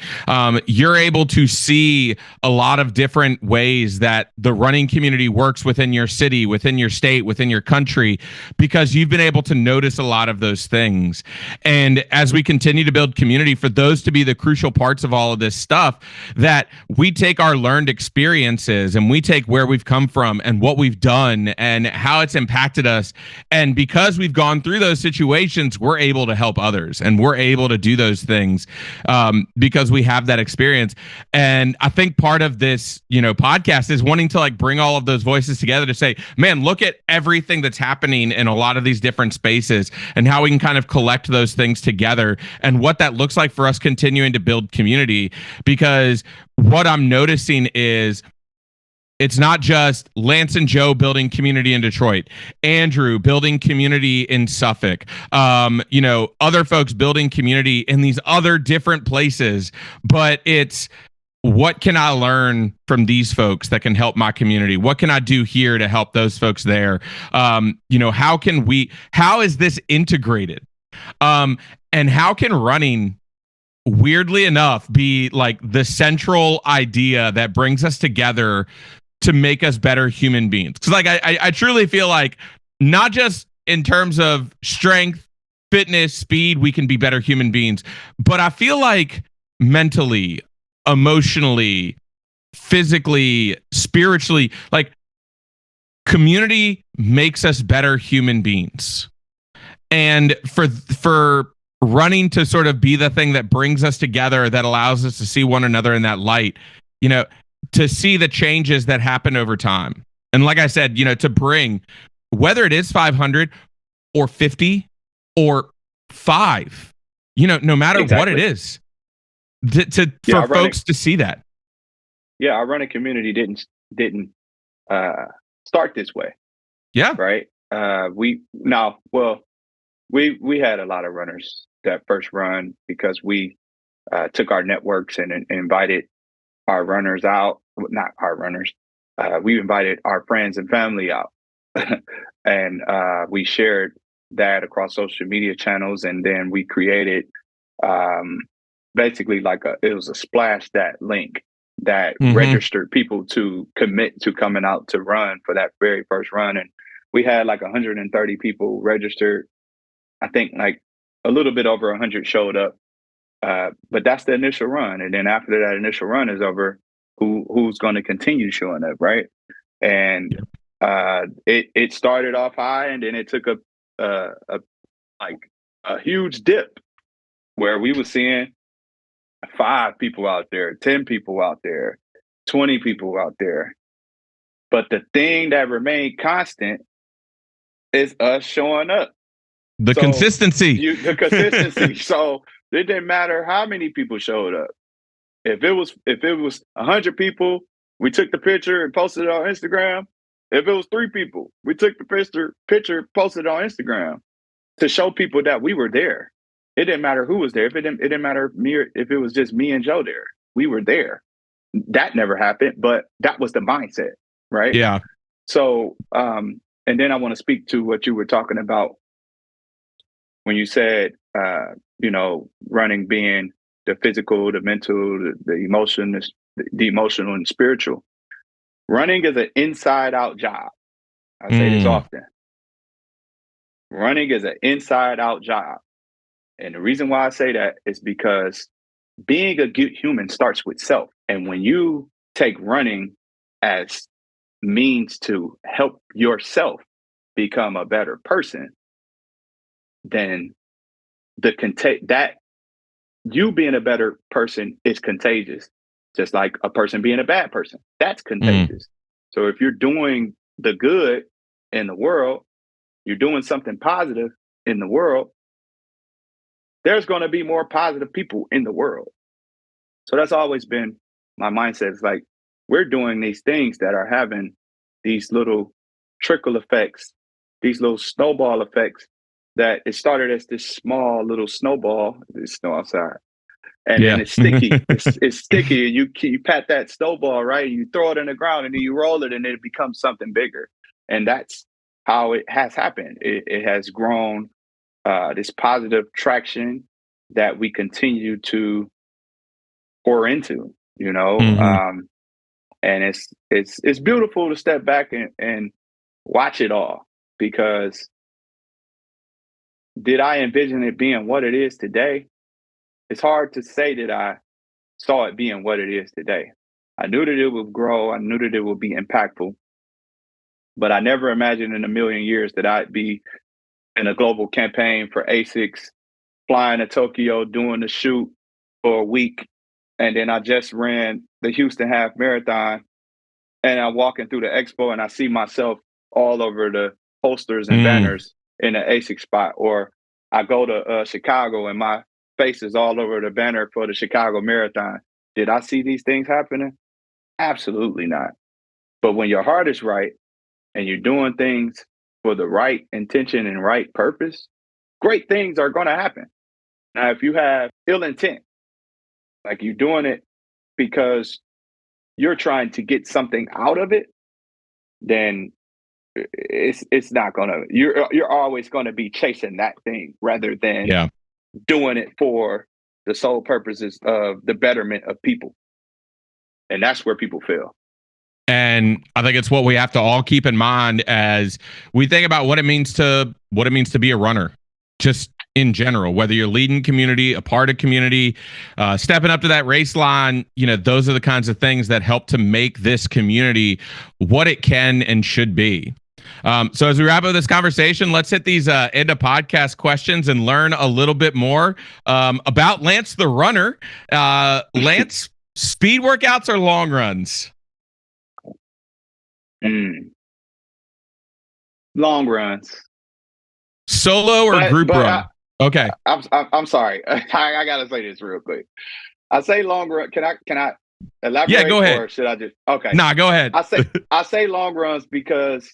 You're able to see a lot of different ways that the running community works within your city, within your state, within your country, because you've been able to notice a lot of those things. And as we continue to build community, for those to be the crucial parts of all of this stuff, that we take our learned experiences and we take where we've come from and what we've done and how it's impacted us. And because we've gone through those situations, we're able to help others and we're able to do those things because we have that experience. And I think part of this, podcast is wanting to like bring all of those voices together to say, man, look at everything that's happening in a lot of these different spaces and how we can kind of collect those things together and what that looks like for us continuing to build community. Because what I'm noticing is it's not just Lance and Joe building community in Detroit, Andrew building community in Suffolk, other folks building community in these other different places, but it's what can I learn from these folks that can help my community? What can I do here to help those folks there? How is this integrated? And how can running, weirdly enough, be like the central idea that brings us together to make us better human beings? Because like I truly feel like not just in terms of strength, fitness, speed, we can be better human beings, but I feel like mentally, emotionally, physically, spiritually, like community makes us better human beings. And for running to sort of be the thing that brings us together, that allows us to see one another in that light, to see the changes that happen over time. And like I said, to bring, whether it is 500 or 50 or 5, no matter what it is, for folks to see that. Yeah, our running community didn't start this way. Yeah. Right. We had a lot of runners that first run because we took our networks and invited our runners out, not our runners. We invited our friends and family out, and we shared that across social media channels, and then we created basically it was a splash that link that registered people to commit to coming out to run for that very first run, and we had like 130 people registered. I think like a little bit over 100 showed up. But that's the initial run. And then after that initial run is over, who's going to continue showing up, right? And it started off high, and then it took a huge dip where we were seeing 5 people out there, 10 people out there, 20 people out there. But the thing that remained constant is us showing up. The consistency. The consistency. So it didn't matter how many people showed up. If it was 100 people, we took the picture and posted it on Instagram. If it was 3 people, we took the picture, posted it on Instagram to show people that we were there. It didn't matter who was there. It didn't matter if it was just me and Joe there. We were there. That never happened, but that was the mindset, right? Yeah. So, and then I want to speak to what you were talking about when you said, running being the physical, the mental, the emotional and spiritual. Running is an inside-out job. I say this often. Running is an inside-out job. And the reason why I say that is because being a good human starts with self. And when you take running as means to help yourself become a better person, then that you being a better person is contagious, just like a person being a bad person. That's contagious. So if you're doing the good in the world, you're doing something positive in the world, there's going to be more positive people in the world. So that's always been my mindset. It's like, we're doing these things that are having these little trickle effects, these little snowball effects, that it started as this small little snowball. There's snow outside. And then it's sticky. It's sticky. And you pat that snowball, right? You throw it in the ground and then you roll it and it becomes something bigger. And that's how it has happened. It has grown this positive traction that we continue to pour into, Hmm. and it's beautiful to step back and watch it all, because did I envision it being what it is today? It's hard to say that I saw it being what it is today. I knew that it would grow. I knew that it would be impactful, but I never imagined in a million years that I'd be in a global campaign for ASICs, flying to Tokyo, doing the shoot for a week. And then I just ran the Houston Half Marathon, and I'm walking through the expo and I see myself all over the posters and Mm. banners in the ASIC spot. Or I go to Chicago and my face is all over the banner for the Chicago Marathon. Did I see these things happening? Absolutely not. But when your heart is right and you're doing things for the right intention and right purpose, great things are going to happen. Now, if you have ill intent, like you're doing it because you're trying to get something out of it, then it's not gonna. You're always going to be chasing that thing rather than Yeah. doing it for the sole purposes of the betterment of people, and that's where people fail. And I think it's what we have to all keep in mind as we think about what it means to be a runner, just in general, whether you're leading community, a part of community, stepping up to that race line, those are the kinds of things that help to make this community what it can and should be. So as we wrap up this conversation, let's hit these end of podcast questions and learn a little bit more about Lance the runner. Lance, speed workouts or long runs? Long runs. Solo or group run? Okay. I'm sorry. I gotta say this real quick. I say long run. Can I elaborate? Yeah, go ahead. Or should I just? Okay. Nah, go ahead. I say long runs because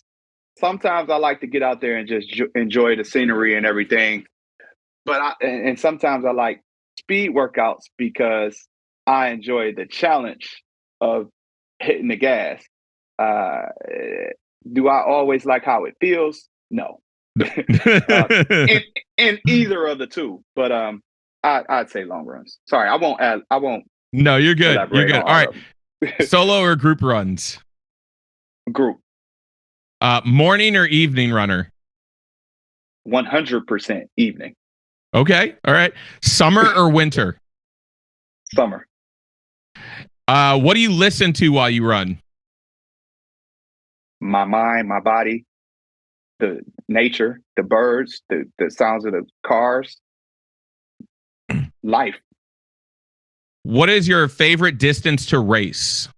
sometimes I like to get out there and just enjoy the scenery and everything. But and sometimes I like speed workouts because I enjoy the challenge of hitting the gas. Do I always like how it feels? No. In either of the two, but I'd say long runs. Sorry, I won't. No, you're good. You're good. All right. Solo or group runs? Group. Morning or evening runner? 100% evening. Okay. All right. Summer or winter? Summer. What do you listen to while you run? My mind, my body, the nature, the birds, the sounds of the cars, life. What is your favorite distance to race?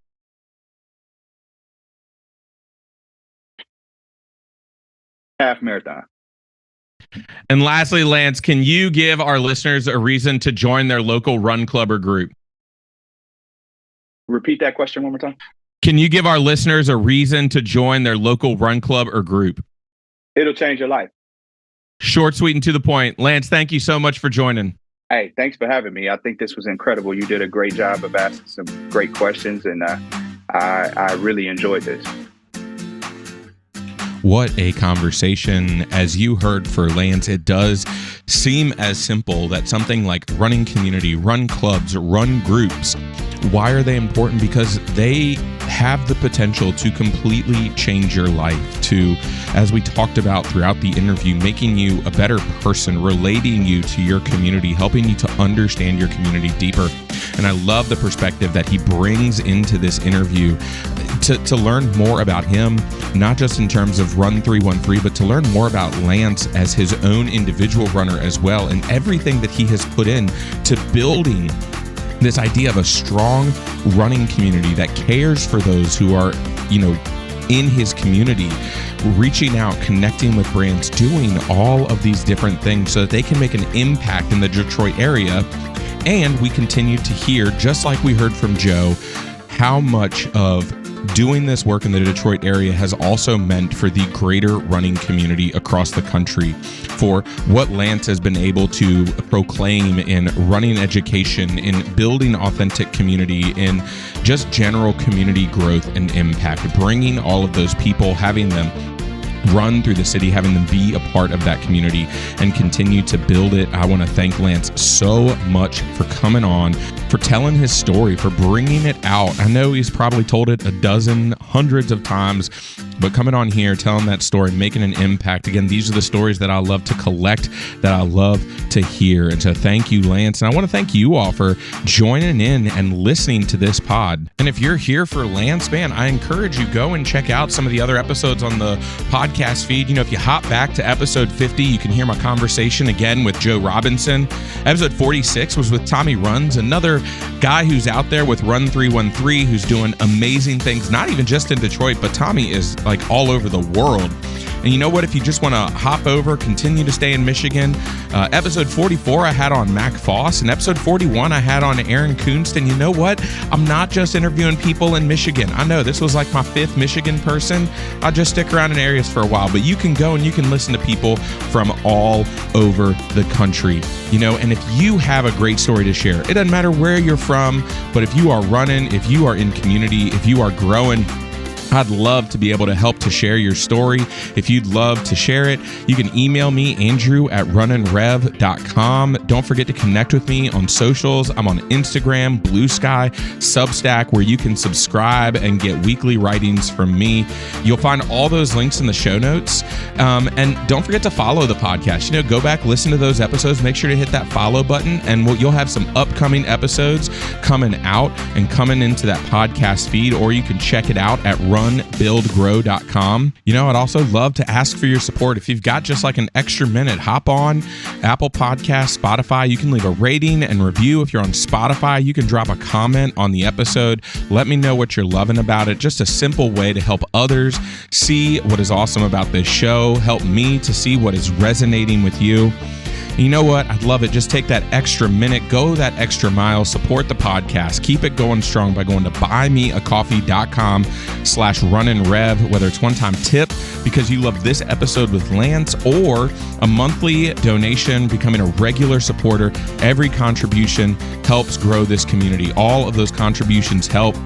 Half marathon. And lastly, Lance, can you give our listeners a reason to join their local run club or group? Repeat that question one more time. Can you give our listeners a reason to join their local run club or group? It'll change your life. Short, sweet, and to the point. Lance, thank you so much for joining. Hey, thanks for having me. I think this was incredible. You did a great job of asking some great questions, and I really enjoyed this. What a conversation. As you heard for Lance, it does seem as simple that something like running community, run clubs, run groups, why are they important? Because they have the potential to completely change your life, to, as we talked about throughout the interview, making you a better person, relating you to your community, helping you to understand your community deeper. And I love the perspective that he brings into this interview to learn more about him, not just in terms of Run 313, but to learn more about Lance as his own individual runner as well, and everything that he has put in to building this idea of a strong running community that cares for those who are, in his community, reaching out, connecting with brands, doing all of these different things so that they can make an impact in the Detroit area. And we continue to hear, just like we heard from Joe, how much of doing this work in the Detroit area has also meant for the greater running community across the country, for what Lance has been able to proclaim in running education, in building authentic community, in just general community growth and impact, bringing all of those people, having them run through the city, having them be a part of that community and continue to build it. I want to thank Lance so much for coming on, for telling his story, for bringing it out. I know he's probably told it a dozen, hundreds of times, but coming on here, telling that story, making an impact. Again, these are the stories that I love to collect, that I love to hear. And so thank you, Lance. And I want to thank you all for joining in and listening to this pod. And if you're here for Lance, man, I encourage you, go and check out some of the other episodes on the podcast feed. You know, if you hop back to episode 50, you can hear my conversation again with Joe Robinson. Episode 46 was with Tommy Runs, another guy who's out there with Run 313, who's doing amazing things, not even just in Detroit, but Tommy is like all over the world. And you know what? If you just want to hop over, continue to stay in Michigan, episode 44, I had on Mac Foss, and episode 41, I had on Aaron Kunst. And you know what? I'm not just interviewing people in Michigan. I know this was like my 5th Michigan person. I'll just stick around in areas for a while, but you can go and you can listen to people from all over the country, you know. And if you have a great story to share, it doesn't matter where you're from, but if you are running, if you are in community, if you are growing, I'd love to be able to help to share your story. If you'd love to share it, you can email me, andrew@runandrev.com. Don't forget to connect with me on socials. I'm on Instagram, Blue Sky, Substack, where you can subscribe and get weekly writings from me. You'll find all those links in the show notes. And don't forget to follow the podcast. You know, go back, listen to those episodes. Make sure to hit that follow button, and you'll have some upcoming episodes coming out and coming into that podcast feed, or you can check it out at runbuildgrow.com. You know, I'd also love to ask for your support. If you've got just like an extra minute, hop on Apple Podcasts, Spotify. You can leave a rating and review. If you're on Spotify, you can drop a comment on the episode. Let me know what you're loving about it. Just a simple way to help others see what is awesome about this show. Help me to see what is resonating with you. You know what? I'd love it. Just take that extra minute, go that extra mile, support the podcast, keep it going strong by going to buymeacoffee.com/runandrev, whether it's one-time tip because you love this episode with Lance, or a monthly donation, becoming a regular supporter. Every contribution helps grow this community. All of those contributions help.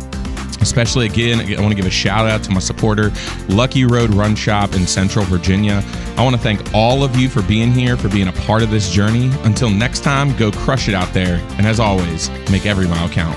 Especially, again, I want to give a shout out to my supporter, Lucky Road Run Shop in Central Virginia. I want to thank all of you for being here, for being a part of this journey. Until next time, go crush it out there. And as always, make every mile count.